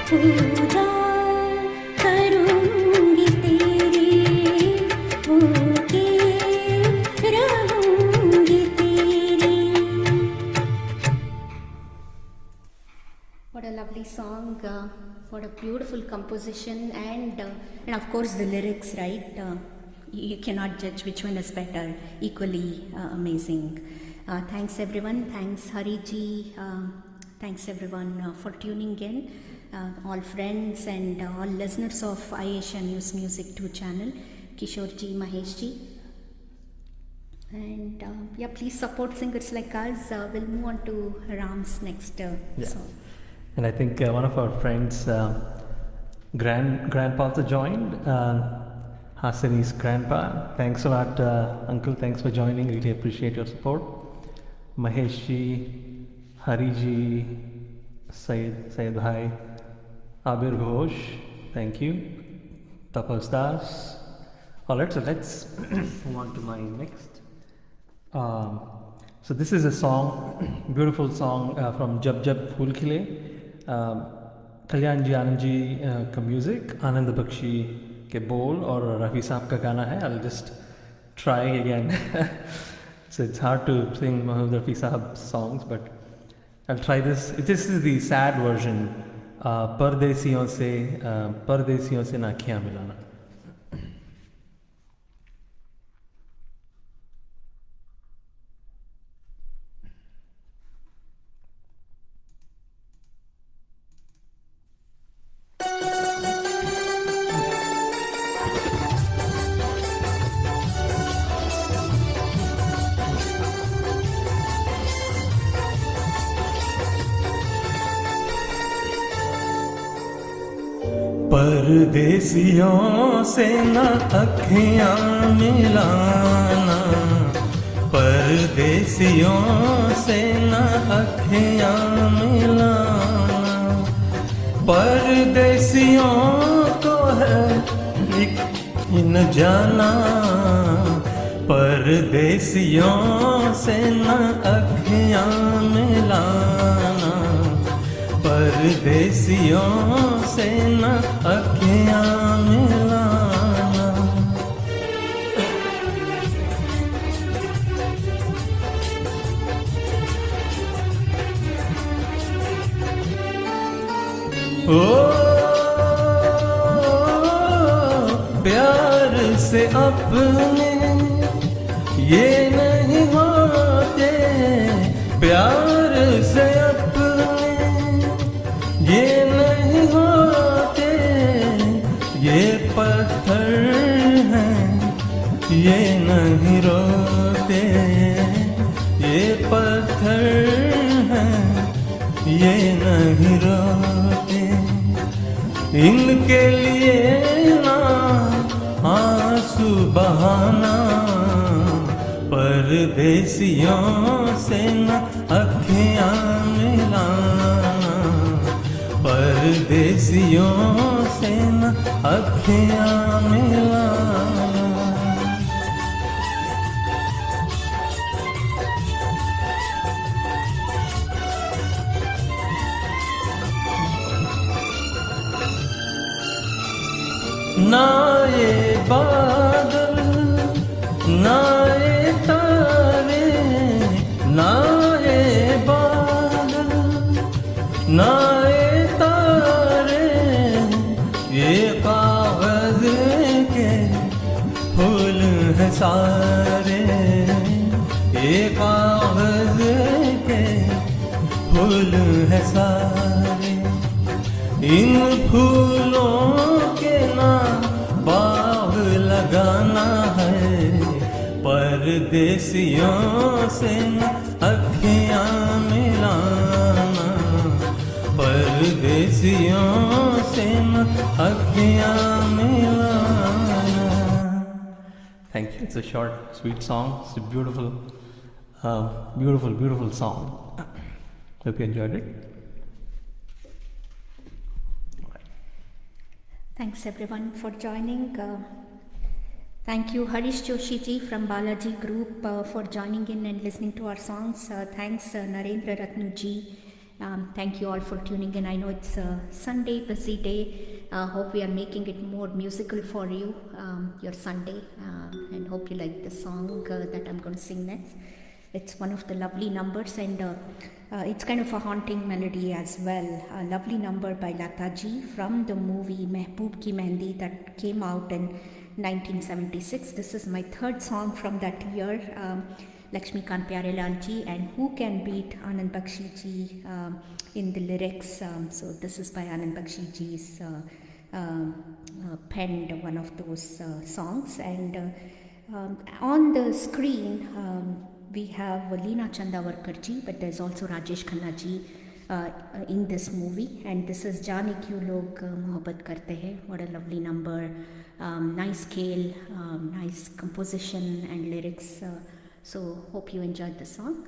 पूजा करूंगी तेरी, होके रहूंगी तेरी। What a lovely song, what a beautiful composition, and of course the lyrics, right? You cannot judge which one is better, equally amazing. Thanks everyone, thanks Hari ji, thanks everyone for tuning in, all friends and all listeners of Ayesha News Music 2 channel, Kishore ji, Mahesh ji. And yeah, please support singers like us. We'll move on to Ram's next song. And I think one of our friends, Grandpa also joined, Hasani's grandpa. Thanks a lot, Uncle. Thanks for joining. Really appreciate your support. Mahesh ji, Hari ji, Syed Bhai, Abir Ghosh, thank you. Tapas Das. Alright, so let's move on to my next. So this is a song, beautiful song from Jab Jab Phool Khile. कल्याण जी आनंद जी का music, आनंद बख्शी के बोल और रफ़ी साहब का गाना है. I'll just try again. So it's hard to sing Mohammed Rafi Sahab's songs, but I'll try this. This is the sad version. परदेसियों से नाखियाँ मिलाना. परदेसियों से न अखियाँ मिलाना, परदेसियों से न अखियाँ मिलाना, परदेसियों को है एक न जाना, परदेसियों से न अखियाँ मिलाना, परदेसियों से न अखियाँ मिलाना. ओ प्यार से अपने ये नहीं होते, प्यार से अपने ये नहीं होते, ये पत्थर हैं ये नहीं रोते, ये पत्थर हैं ये नहीं रोते, इनके लिए ना आंसू बहाना, परदेसियों से न अखियाँ मिलाना, परदेसियों से न अखियाँ मिलाना. ना ये बादल ना ये तारे, ना ये बादल ना ये तारे, ये कागज के फूल हैं सारे, ये कागज के फूल हैं सारे, इन फूलों के ना बाग लगाना है, परदेसियों से न अखियाँ मिलाना, परदेसियों से न अखियाँ मिलाना. Thank you. It's a short, sweet song. It's a beautiful, beautiful song. Hope you enjoyed it. Thanks everyone for joining. Thank you Harish Joshi ji from Balaji Group for joining in and listening to our songs. Thanks Narendra Ratnu ji Thank you all for tuning in. I know it's a Sunday, busy day. Hope we are making it more musical for you, your Sunday, and hope you like the song that I'm going to sing next. It's one of the lovely numbers, and it's kind of a haunting melody as well. A lovely number by Lata ji from the movie Mehboob Ki Mehndi that came out in 1976. This is my third song from that year. Lakshmikant Pyarelal ji, and who can beat Anand Bakshi ji in the lyrics. So this is by Anand Bakshi ji's penned one of those songs, and on the screen we have Leena Chandavarkar ji, but there's also Rajesh Khanna ji in this movie, and this is Jaane Kyun Log Mohabbat Karte Hai. What a lovely number, nice scale, nice composition and lyrics. So hope you enjoyed the song.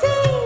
से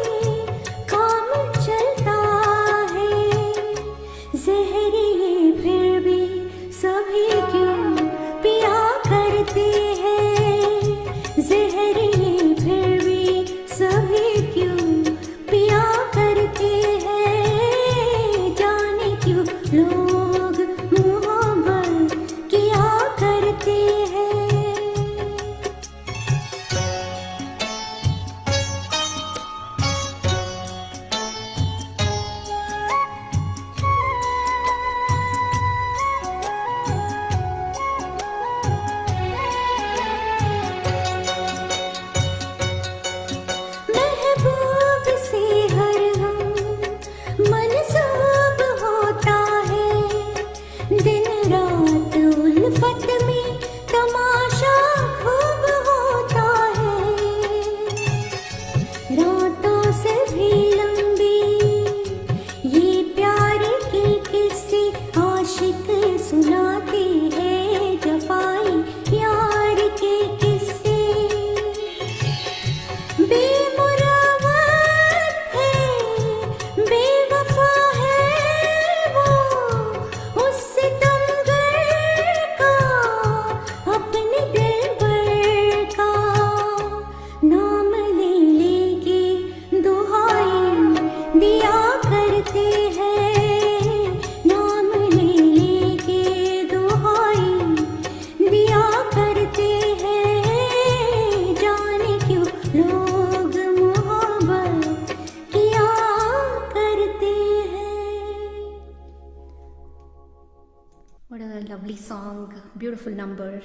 beautiful number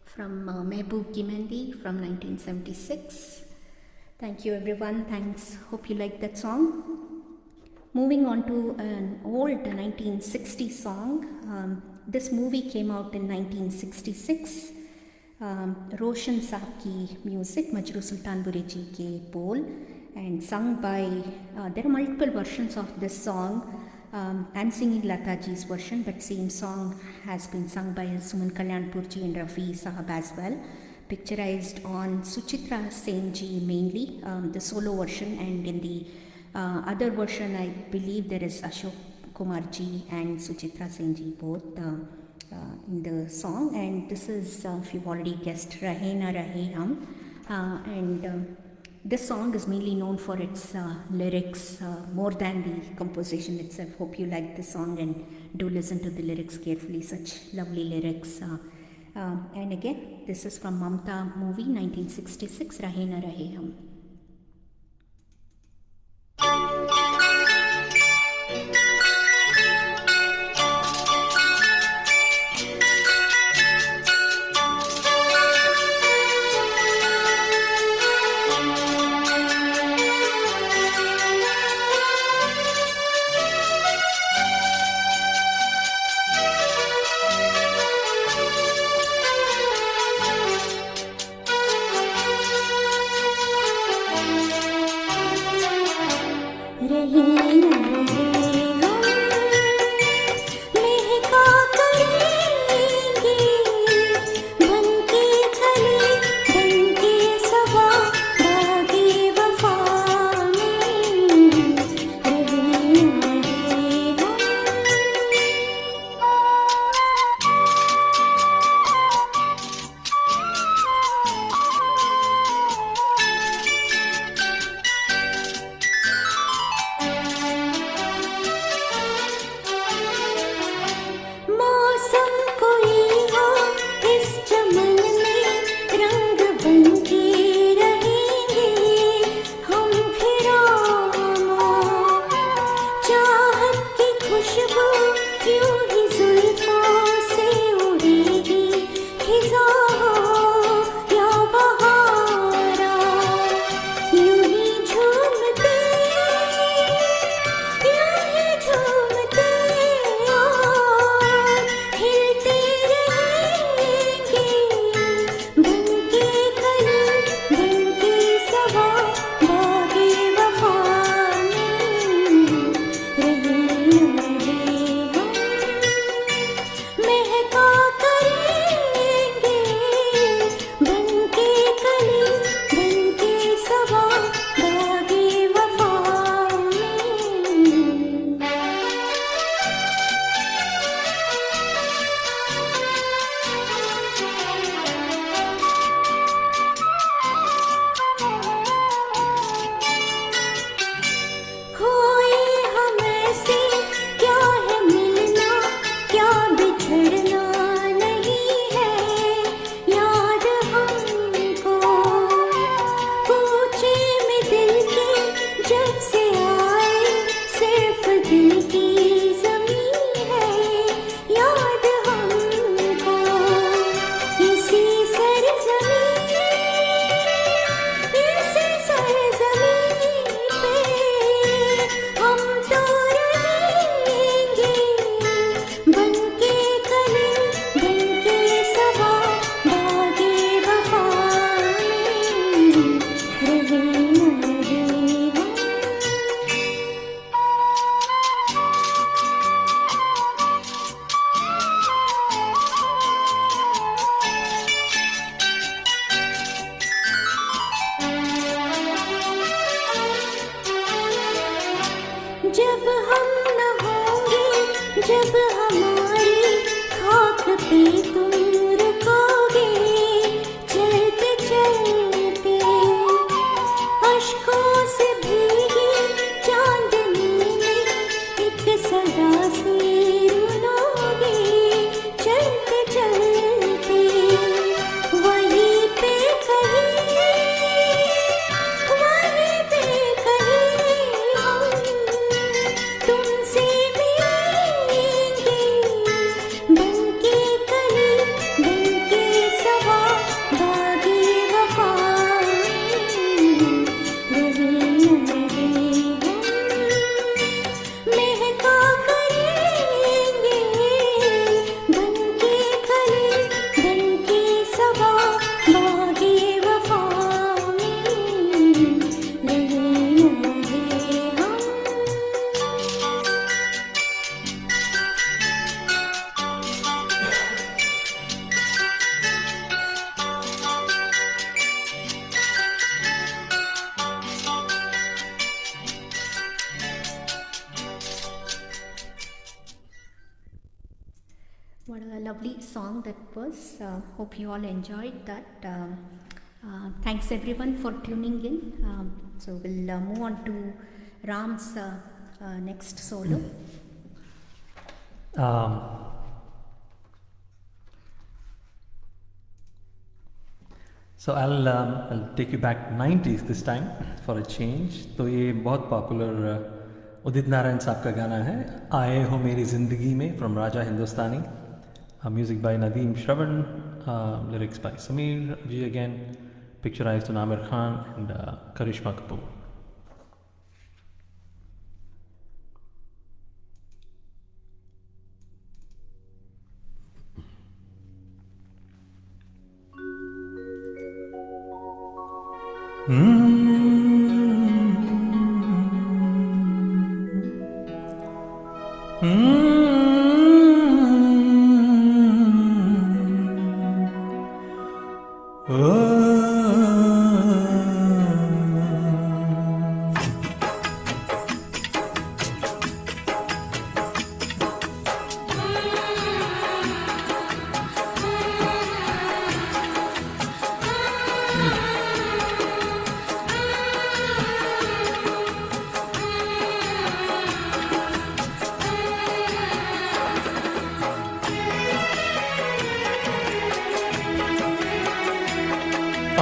from Mehboob ki Mehndi from 1976. Thank you everyone. Thanks. Hope you liked that song. Moving on to an old 1960 song. This movie came out in 1966. Roshan Saab ki music, Majroo Sultanpuri ji ke bol, and sung by, there are multiple versions of this song. I'm singing Lataji's version, but same song has been sung by Suman Kalyanpur ji and Rafi Sahab as well. Picturized on Suchitra Sen ji mainly, the solo version, and in the other version I believe there is Ashok Kumar ji and Suchitra Sen ji both in the song. And this is, if you've already guessed, Rahe Na Rahe Hum. And this song is mainly known for its lyrics more than the composition itself. Hope you like this song and do listen to the lyrics carefully. Such lovely lyrics. And again, this is from Mamta movie 1966, Rahe Na Rahe Hum. lovely song that was. Hope you all enjoyed that. Thanks everyone for tuning in. So we'll move on to Ram's next solo. So I'll take you back 90s this time for a change. तो ये बहुत popular Udit Narayan साहब का गाना है आए हो मेरी ज़िंदगी में from Raja Hindustani. Music by Nadeem Shravan, lyrics by Sameer Ji again, picturized on Amir Khan and Karishma Kapoor.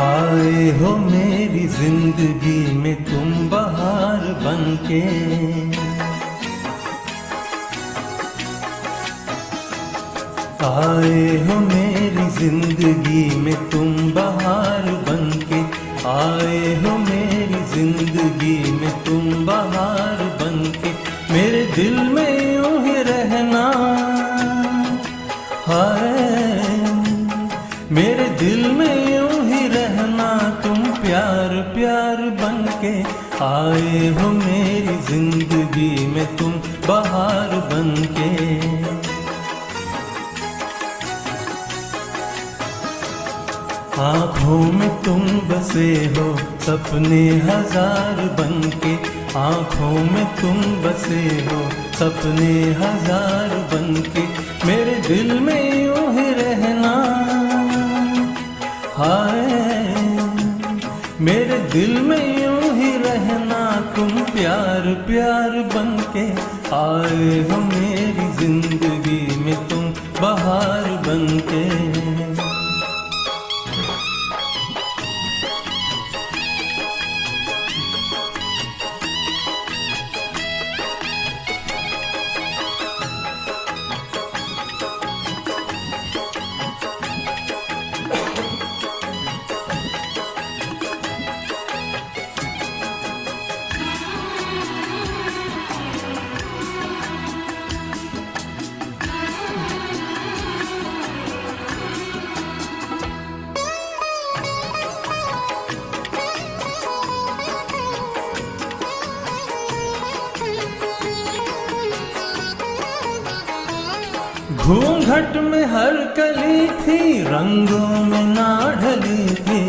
आए हो मेरी जिंदगी में तुम बहार बनके, आए हो मेरी जिंदगी में तुम बहार बनके, आए हो मेरी जिंदगी में तुम बहार बनके, मेरे दिल में यूं ही रहना, हाय मेरे दिल में यूं ही रहना, तुम प्यार प्यार बनके, आए हो मेरी जिंदगी में तुम बहार बनके। आँखों में तुम बसे हो सपने हजार बनके, आँखों में तुम बसे हो सपने हजार बनके, मेरे दिल में यूं ही रहना, हाय मेरे दिल में यूं ही रहना, तुम प्यार प्यार बनके, आए हो मेरी जिंदगी में तुम बहार बनके। घूंघट में हर कली थी, रंगों में ना ढली थी,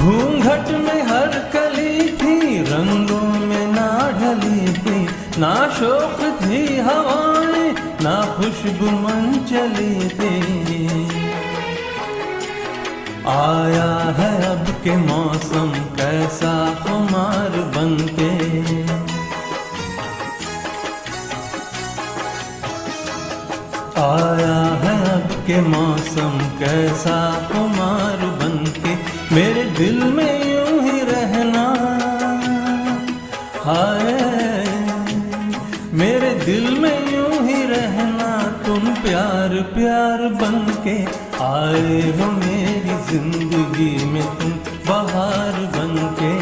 घूंघट में हर कली थी, रंगों में ना ढली थी, ना शौक थी हवाएं ना खुशबू मन चली थी। आया है अब के मौसम कैसा खुमार बनके, आया है अब के मौसम कैसा खुमार बनके, मेरे दिल में यूं ही रहना, हाय मेरे दिल में यूं ही रहना, तुम प्यार प्यार बनके, आए हो मेरी जिंदगी में तुम बहार बनके।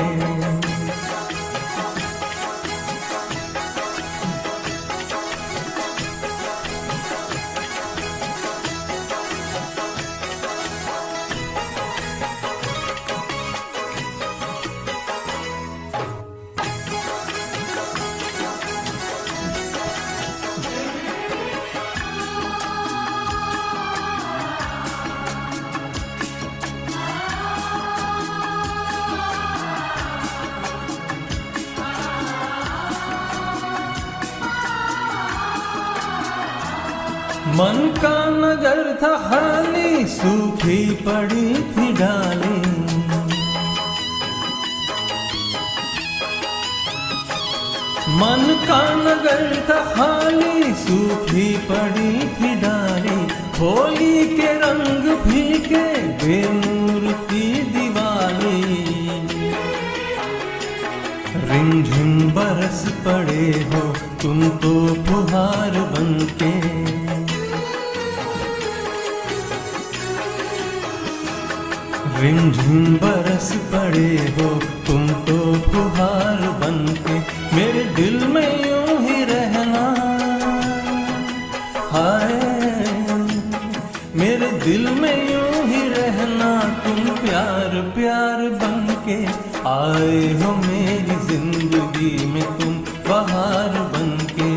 मन का नगर था खाली, सूखी पड़ी थी डाली। मन का नगर था खाली, सूखी पड़ी थी डाली। होली के रंग फीके, बेनूर थी दिवाली। रिमझिम बरस पड़े हो तुम तो फुहार बनके। रिमझिम बरस पड़े हो तुम तो फुहार बनके। मेरे दिल में यूं ही रहना, हाय मेरे दिल में यूं ही रहना। तुम प्यार प्यार बनके आए हो मेरी जिंदगी में, तुम बहार बनके।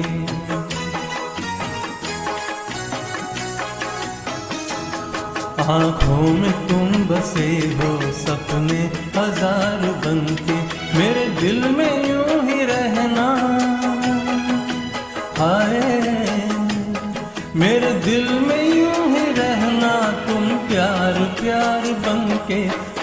आँखों में तुम बसे हो सपने हजार बनके। मेरे दिल में यूं ही रहना, हाय मेरे दिल में यूं ही रहना। तुम प्यार प्यार बनके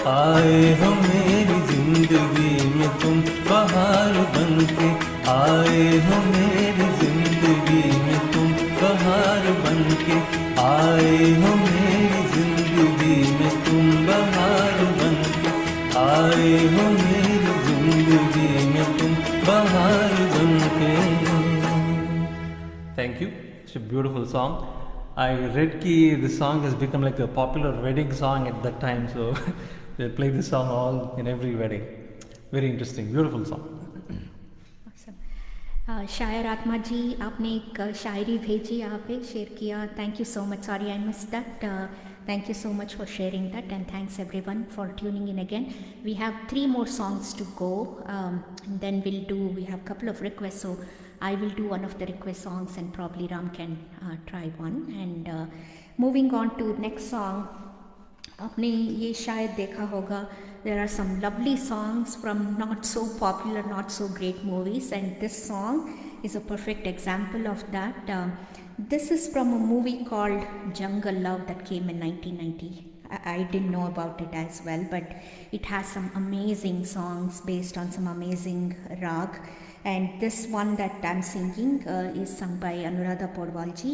आए हो मेरी जिंदगी में, तुम बहार बनके आए हो मेरी जिंदगी में। तुम बहार बनके आए हो मेरी जिंदगी में, तुम बहार बनके आए हो मेरी जिंदगी में, तुम बहार बनके। Thank you. It's a beautiful song. I read ki this song has become like a popular wedding song at that time, so they play this song all in every wedding. Very interesting, beautiful song. शायर आत्मा जी, आपने एक शायरी भेजी, यहाँ पे share किया. Thank you so much. Sorry I miss that. Thank you so much for sharing that, and thanks everyone for tuning in again. We have 3 more songs to go, and then we have a couple of requests, so I will do one of the request songs and probably Ram can try one. And moving on to next song, आपने ये शायद देखा होगा, there are some lovely songs from not so popular, not so great movies, and this song is a perfect example of that. This is from a movie called Jungle Love that came in 1990. I didn't know about it as well, but it has some amazing songs based on some amazing rag. And this one that I'm singing is sung by Anuradha Podwalji.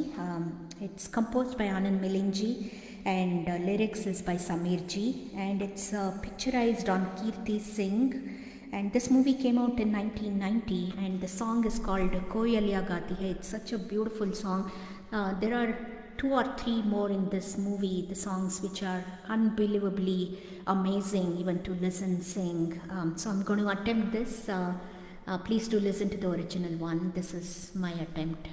It's composed by Anand Milinji, and lyrics is by Samir ji, and it's picturized on Kirti Singh. And this movie came out in 1990, and the song is called Koyaliya Gati Hai. It's such a beautiful song. There are 2 or 3 more in this movie, the songs which are unbelievably amazing even to listen, sing. So I'm going to attempt this. Please do listen to the original one. This is my attempt.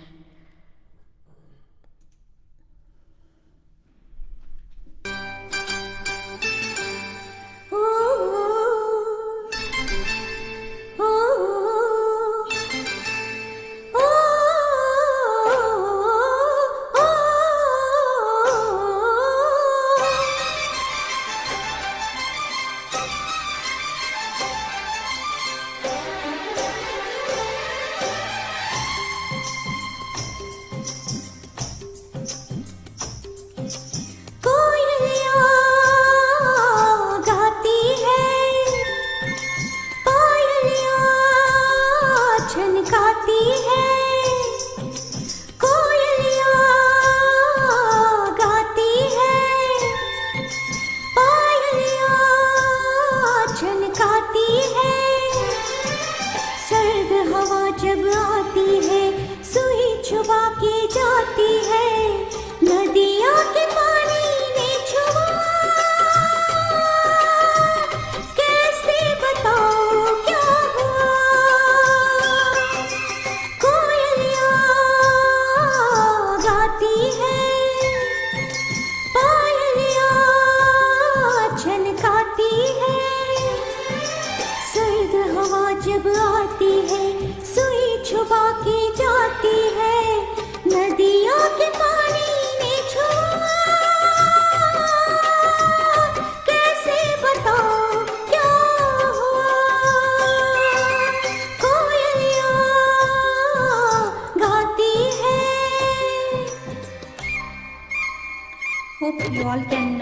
Hope you all can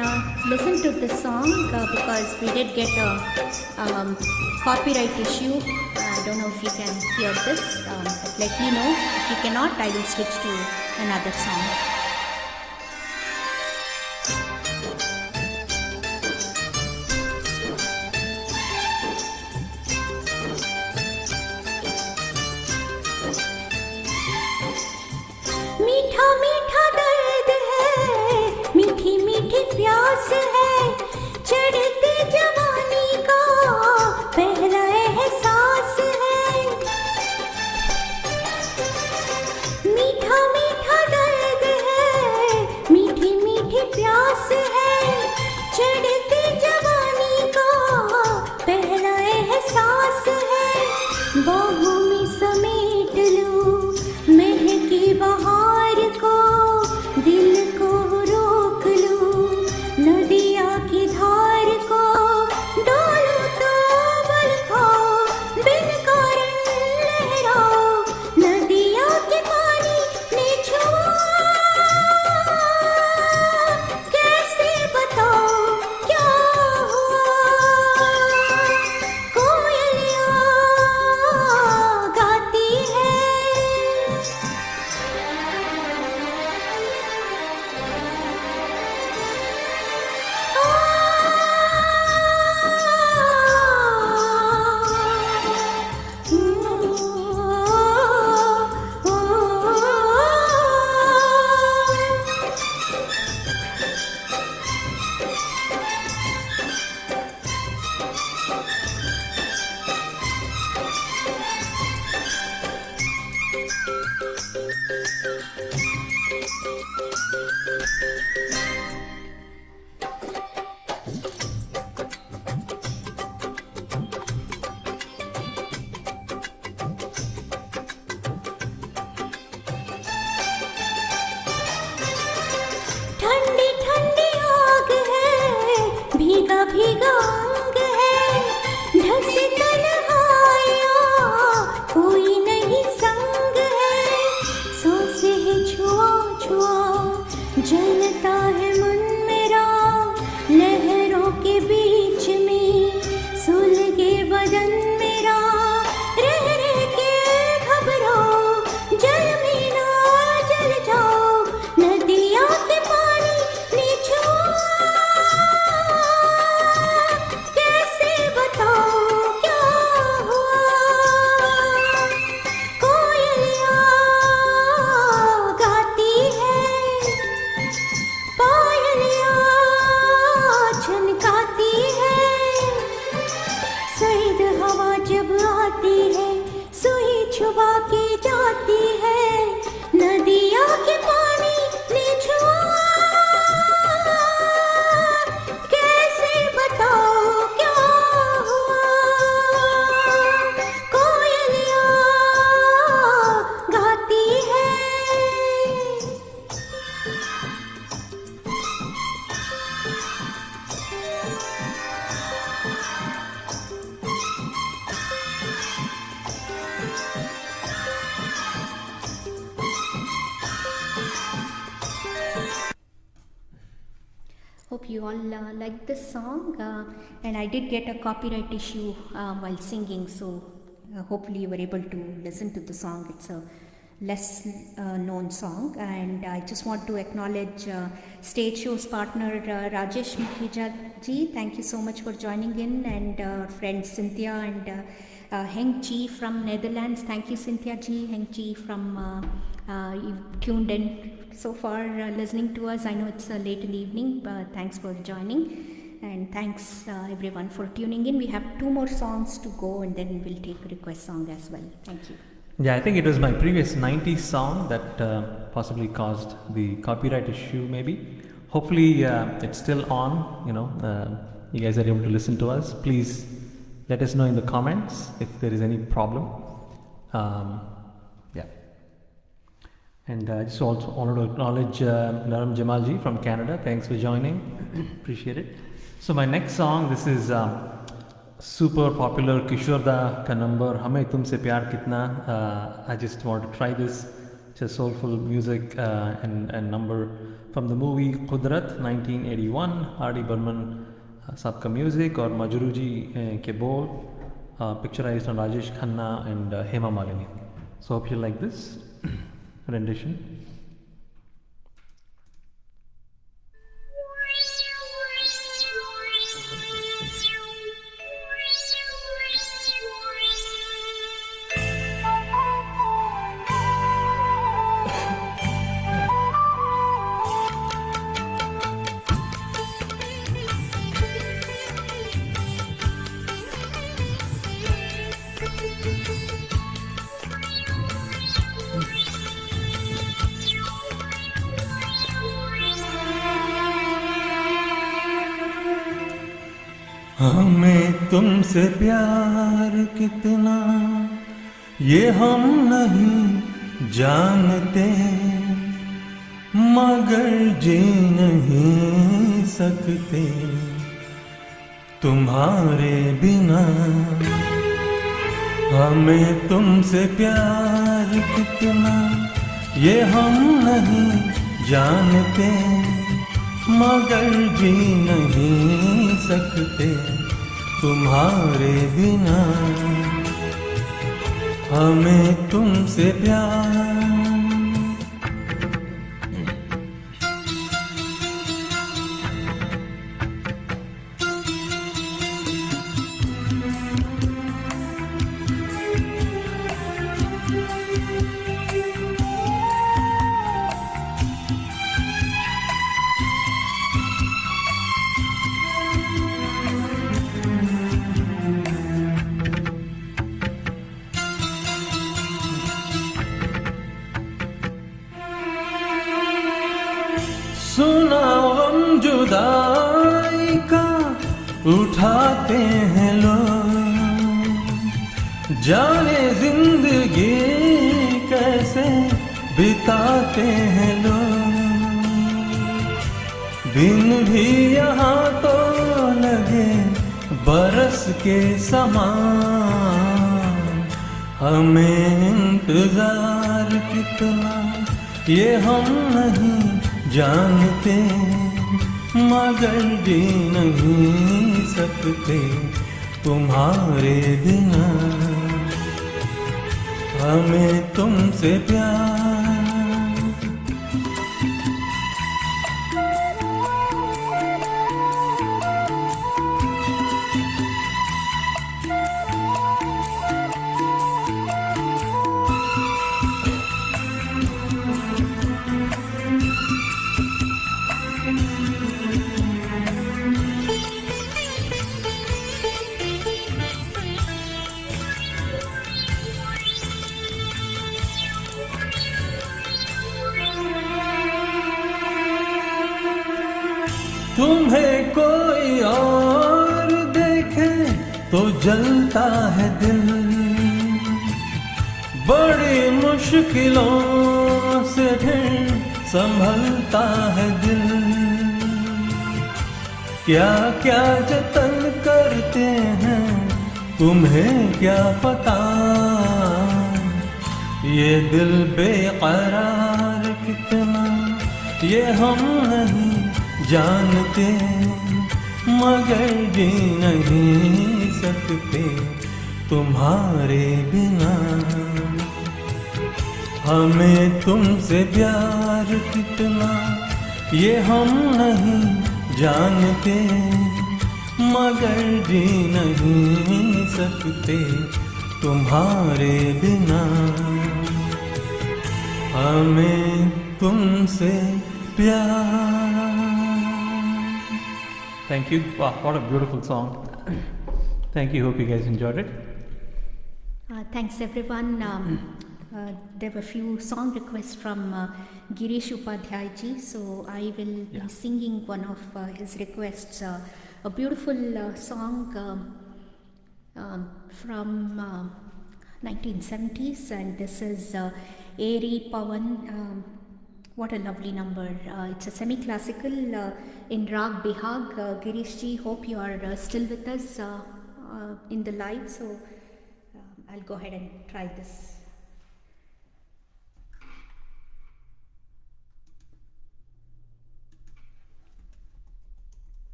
listen to this song because we did get a copyright issue. I don't know if you can hear this, but let me know. If you cannot, I will switch to another song. मीठा मीठा दर्द है, मीठी मीठी प्यास है, चढ़ती जवानी का पहला एहसास है। मीठा मीठा दर्द है, मीठी मीठी प्यास है, चढ़ती जवानी का पहला एहसास है। बाहों में समेट लूं महकी बहार को, दिल को रोक लूं नदिया की धार को, डालो तो बल खाओ बिन कारण लहराओ, नदिया के पानी ने छुआ कैसे बताओ क्या हुआ। कोयलियाँ गाती है, ठंडी ठंडी आग है, भीगा भीगा अंग है, ढसे तन्हाइयाँ कोई नहीं संग है, सांसें है छुआ छुआ जलता है मन मेरा, लहरों के बीच में सुलगे बदन मेरा, रह रह के घबराओ जल में ना जल जाओ, नदिया के पानी ने छुआ कैसे बताओ क्या हुआ। कोयलियाँ गाती है, पायलियाँ छनकाती है, सर्द हवा जब आती है सुई छुपा के जाती है, नदिया के पानी ने छुआ कैसे बताओ क्या हुआ। कोयलियाँ गाती है। Hope you all like this song, and I did get a copyright issue while singing, so hopefully you were able to listen to the song. It's a less known song, and I just want to acknowledge stage show's partner Rajesh Mukhija ji. Thank you so much for joining in, and friends Cynthia and Heng Chi from Netherlands. Thank you, Cynthia ji. Heng Chi from you've tuned in so far, listening to us. I know it's late in the evening, but thanks for joining, and thanks everyone for tuning in. We have 2 more songs to go, and then we'll take a request song as well. Thank you. Yeah, I think it was my previous 90s song that possibly caused the copyright issue, maybe. Hopefully, it's still on. You guys are able to listen to us. Please let us know in the comments if there is any problem. Yeah. And I just also wanted to acknowledge Naram Jamalji from Canada. Thanks for joining. Appreciate it. So my next song, this is super popular Kishore Da ka number Hame Tumse Pyar Kitna. I just want to try this such a soulful music and number from the movie Qudrat 1981. R.D. Burman sabka music और मजरू जी के बोल, picturized on Rajesh Khanna and Hema Malini. So hope you like this rendition. हमें तुमसे प्यार कितना ये हम नहीं जानते, मगर जी नहीं सकते तुम्हारे बिना। हमें तुमसे प्यार कितना ये हम नहीं जानते, मगर जी नहीं सकते तुम्हारे बिना। हमें तुमसे प्यार सुना गम जुदाई का उठाते हैं लोग, जाने जिंदगी कैसे बिताते हैं लोग। दिन भी यहाँ तो लगे बरस के समान। हमें इंतजार कितना ये हम नहीं जानते, मगर जी नहीं सकते तुम्हारे बिना। हमें तुमसे प्यार तुम्हें कोई और देखे तो जलता है दिल, बड़ी मुश्किलों से फिर संभलता है दिल। क्या क्या जतन करते हैं तुम्हें क्या पता, ये दिल बेकरार कितना ये हम नहीं जानते, मगर जी नहीं सकते तुम्हारे बिना। हमें तुमसे प्यार कितना ये हम नहीं जानते, मगर जी नहीं सकते तुम्हारे बिना। हमें तुमसे प्यार। Thank you. Wow, what a beautiful song. Thank you. Hope you guys enjoyed it. Thanks everyone. There were few song requests from Girish Upadhyay ji, so I will be singing one of his requests, a beautiful song from 1970s, and this is Eri Pavan. What a lovely number. It's a semi-classical in Rag Bihag. Girish ji, hope you are still with us in the live, so I'll go ahead and try this.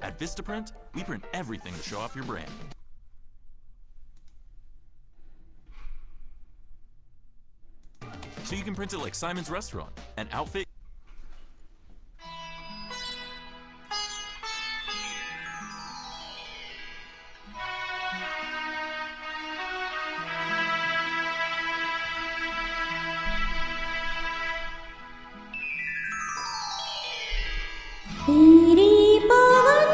At Vistaprint, we print everything to show off your brand. So you can print it like Simon's Restaurant, an outfit. तेरी पवन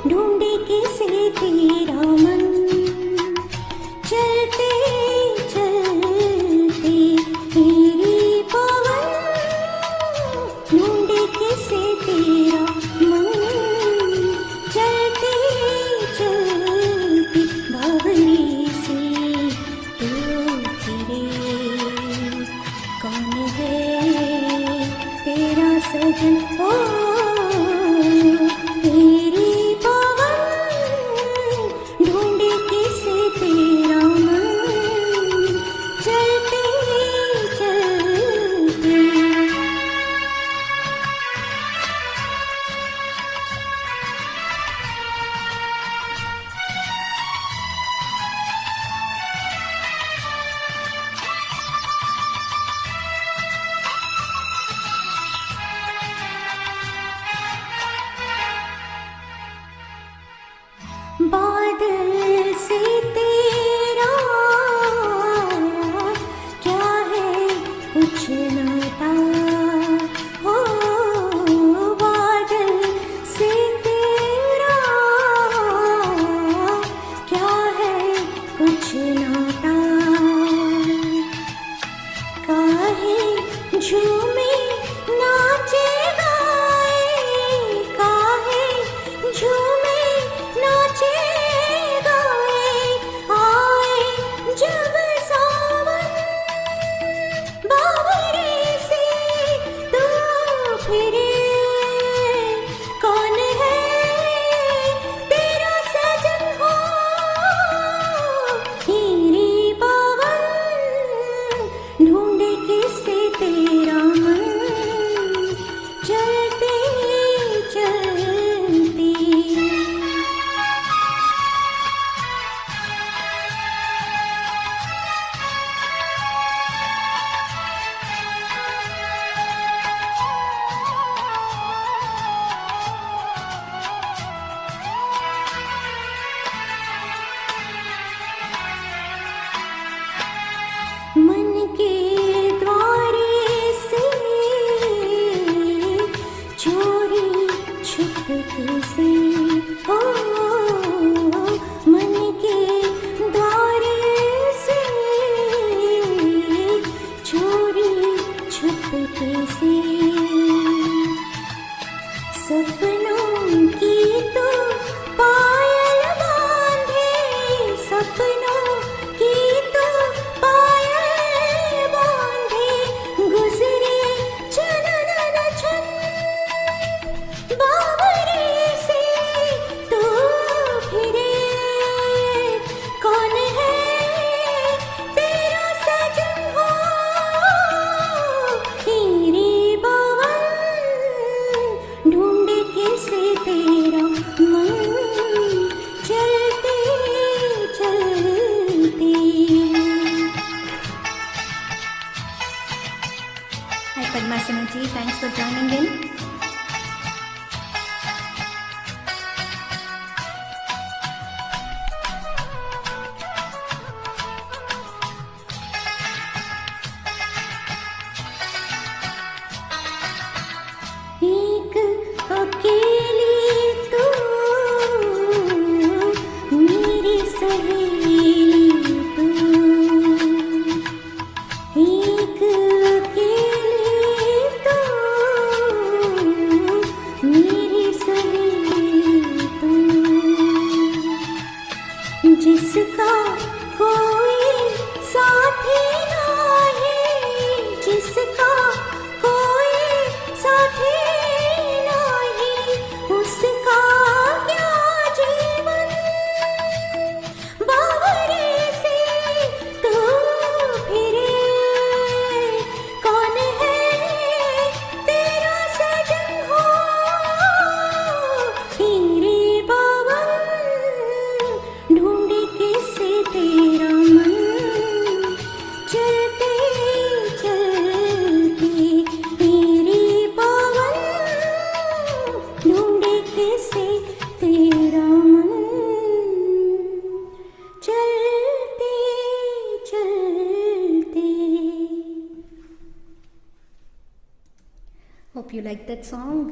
ढूंढे किसे तेरा मन चलते चलते तेरी पवन ढूंढे किसे तेरा मन चलते चलते बावरी से तू फिरे कौन है तेरा सजन हो तेरी पवन ढूंढे किसे तेरा मन चलते चलते बादल से तेरा क्या है कुछ नाता हो बादल से तेरा क्या है कुछ नाता काहे झूमे नाचे गाए काहे झूमे नाचे गाए आए जब सावन बावरे से तू फिरे कौन है तेरा सजन हो तेरी पवन ढूंढे किसे तेरा मन चलते चलते मन के द्वारे से चोरी छुपके से हो मन के द्वारे से चोरी छुपके से सपनों की तो पायल बांधे सपनों की तो पायल बांधे गुजरे चनन छन बावरे से तू फिरे कौन है तेरा सजन हो तेरी पवन ढूंढे किसे तेरा मन चलते चलते Hi Padma Sinaji, thanks for joining in. एक अकेली तू मेरी सहेली तू एक अकेली तू मेरी सहेली तू जिसका कोई साथी नहीं जिसका कोई साथी नहीं उसका क्या जीवन बावरे से तू फिरे कौन है तेरा सजन हो Hope you liked that song.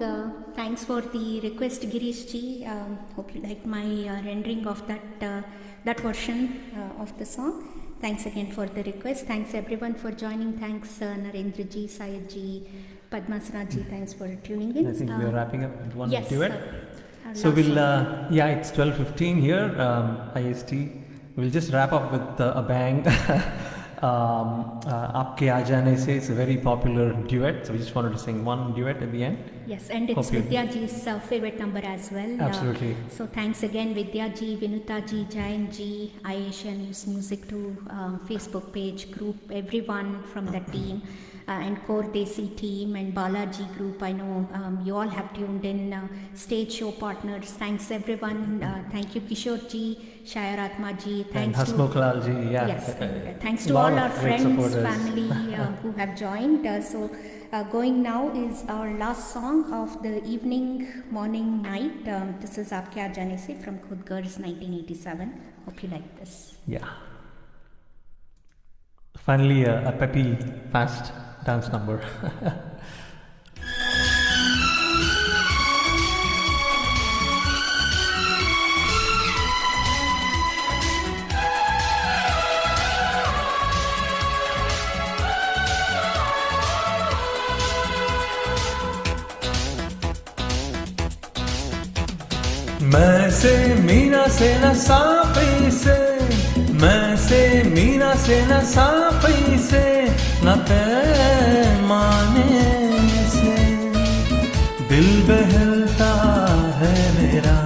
Thanks for the request, Girish ji. Hope you liked my rendering of that version of the song. Thanks again for the request. Thanks everyone for joining. Thanks Narendra ji, Sayed ji, Padmasana ji. Thanks for tuning in. I think we're wrapping up with one yes, duet. Our So last we'll, song. yeah, it's 12:15 here, IST. We'll just wrap up with a bang. Aapke Aa Jaane Se, it's a very popular duet. So we just wanted to sing one duet at the end. Yes, and it's Hope you- Vidya ji's favorite number as well. Absolutely. So thanks again, Vidya ji, Vinuta ji, Jayan ji, Ayesha News Music to Facebook page, group, everyone from the team. And Core Desi team and Balaji group. I know you all have tuned in. Stage show partners. Thanks everyone. Thank you Kishore ji, Shayar Atma ji. And Thanks to Hasmukh Lal ji, yeah. yes, and thanks to Lot all of our great friends, supporters. family who have joined. Going now is our last song of the evening, morning, night. This is Aapke Aa Jaane Se from Khud Garz 1987. Hope you like this. Yeah. Finally, a peppy, fast dance number. मैं से मीना से न साफी से, मैं से मीना से न साफी से, न पैमाने से दिल बहलता है मेरा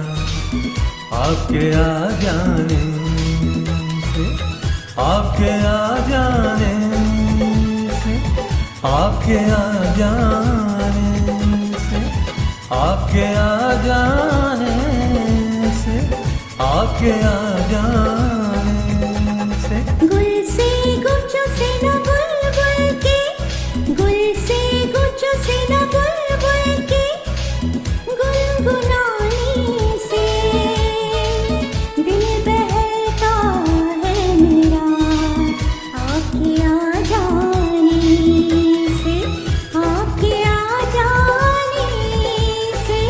आपके आ जाने से, आपके आ जाने से, आपके आ जाने से, आपके आ जाने से, आपके आ जाने से। गुल से गुच्छों से न बुलबुल के, गुल से गुच्छों से न बुलबुल के, गुनगुनाने से दिल बहलता है मेरा आपके आ जाने से, आपके आ जाने से,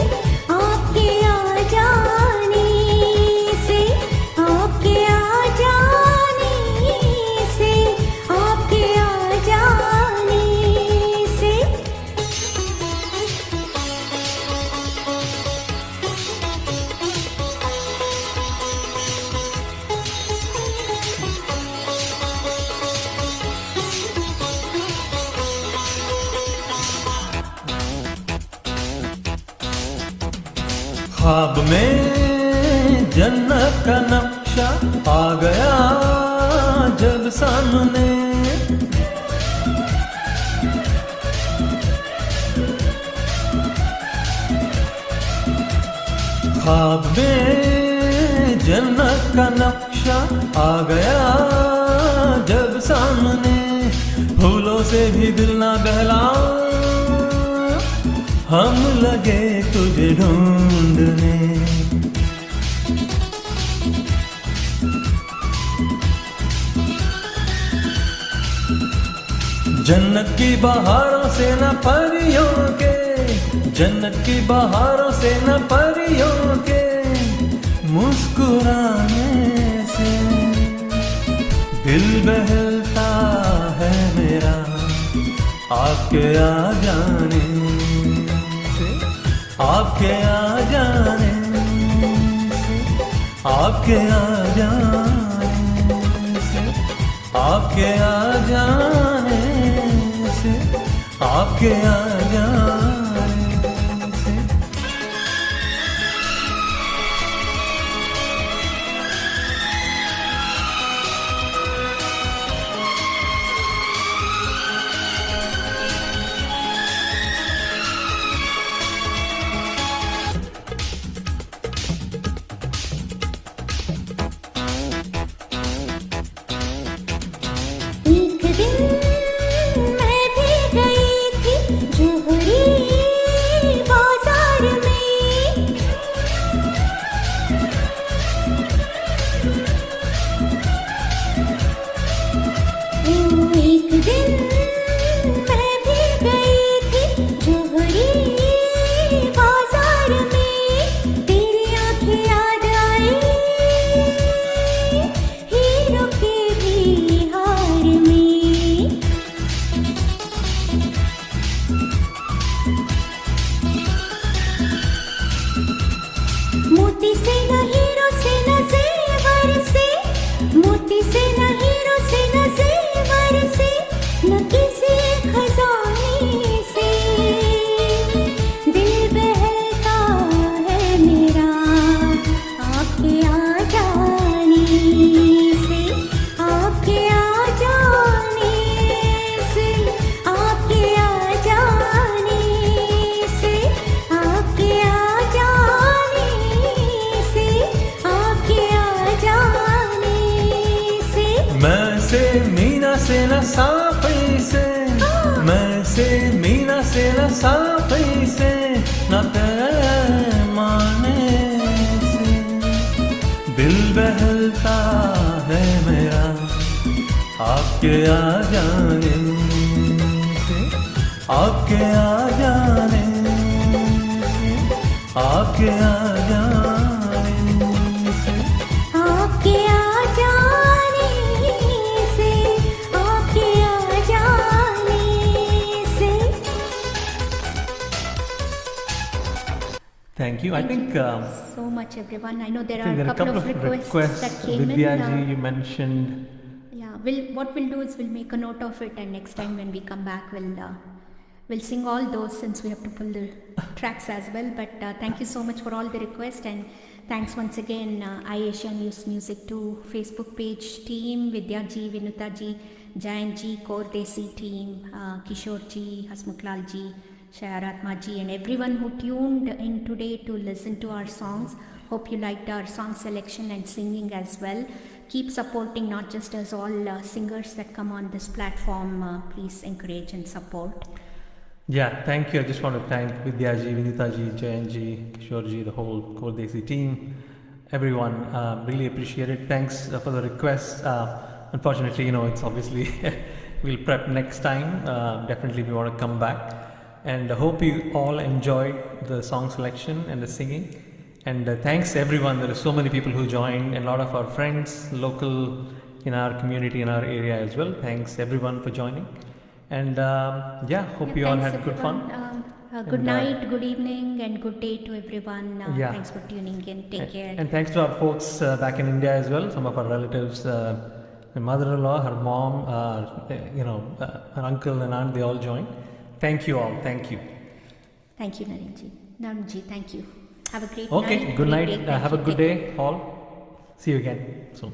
आपके आ जाने से, आपके आ जाने से, आपके आ जाने से। ख्वाब में जन्नत का नक्शा आ गया जब सामने, ख्वाब में जन्नत का नक्शा आ गया जब सामने, फूलों से भी दिल ना बहलाओ, हम लगे तुझे ढूंढने। जन्नत की बहारों से न परियों के, जन्नत की बहारों से न परियों के मुस्कुराने से दिल बहलता है मेरा आपके आ जाने से, आपके आ जाने से, आपके आ जाने से, आपके आ जाने से, आपके आ जाने से। एक दिन मैं भी गई थी जो से मीना से न साफी से, मैं से मीना से न साफी से, न पैमाने से दिल बहलता है मेरा आपके आ जाने से, आपके आ जाने से, आपके आ जाने से, आपके आ जाने से, आपके आ जाने से। Thank you. I think So much, everyone. I know there I think are there a couple of requests that came Vidya in. ji, you mentioned. Yeah, what we'll do is we'll make a note of it, and next time when we come back, we'll sing all those since we have to pull the tracks as well. But thank you so much for all the requests, and thanks once again, iAsia News Music 2 Facebook page team, Vidya ji, Vinuta ji, Jayan ji, Core Desi team, Kishore ji, Hasmukh Lal ji, Shayaratma ji, and everyone who tuned in today to listen to our songs. Hope you liked our song selection and singing as well. Keep supporting not just us, all singers that come on this platform. Please encourage and support. Yeah, thank you. I just want to thank Vidya ji, Vinita ji, Jayan ji, Kishore ji, the whole Core Desi team, everyone. Really appreciate it. Thanks for the requests. Unfortunately, it's obviously we'll prep next time. Definitely, we want to come back. And I hope you all enjoyed the song selection and the singing. And thanks everyone. There are so many people who joined, and a lot of our friends, local in our community, in our area as well. Thanks everyone for joining. And hope you all Thanks had good fun. everyone. Good night, good evening, and good day to everyone. Yeah. Thanks for tuning in. Take care. And thanks to our folks back in India as well. Some of our relatives, my mother-in-law, her mom, her uncle and aunt, they all joined. Thank you all. Thank you. Thank you, Narenji. Namji, thank you. Have a great night. Okay, good great night. day. Thank Have a you. good Take day, all. See you again soon.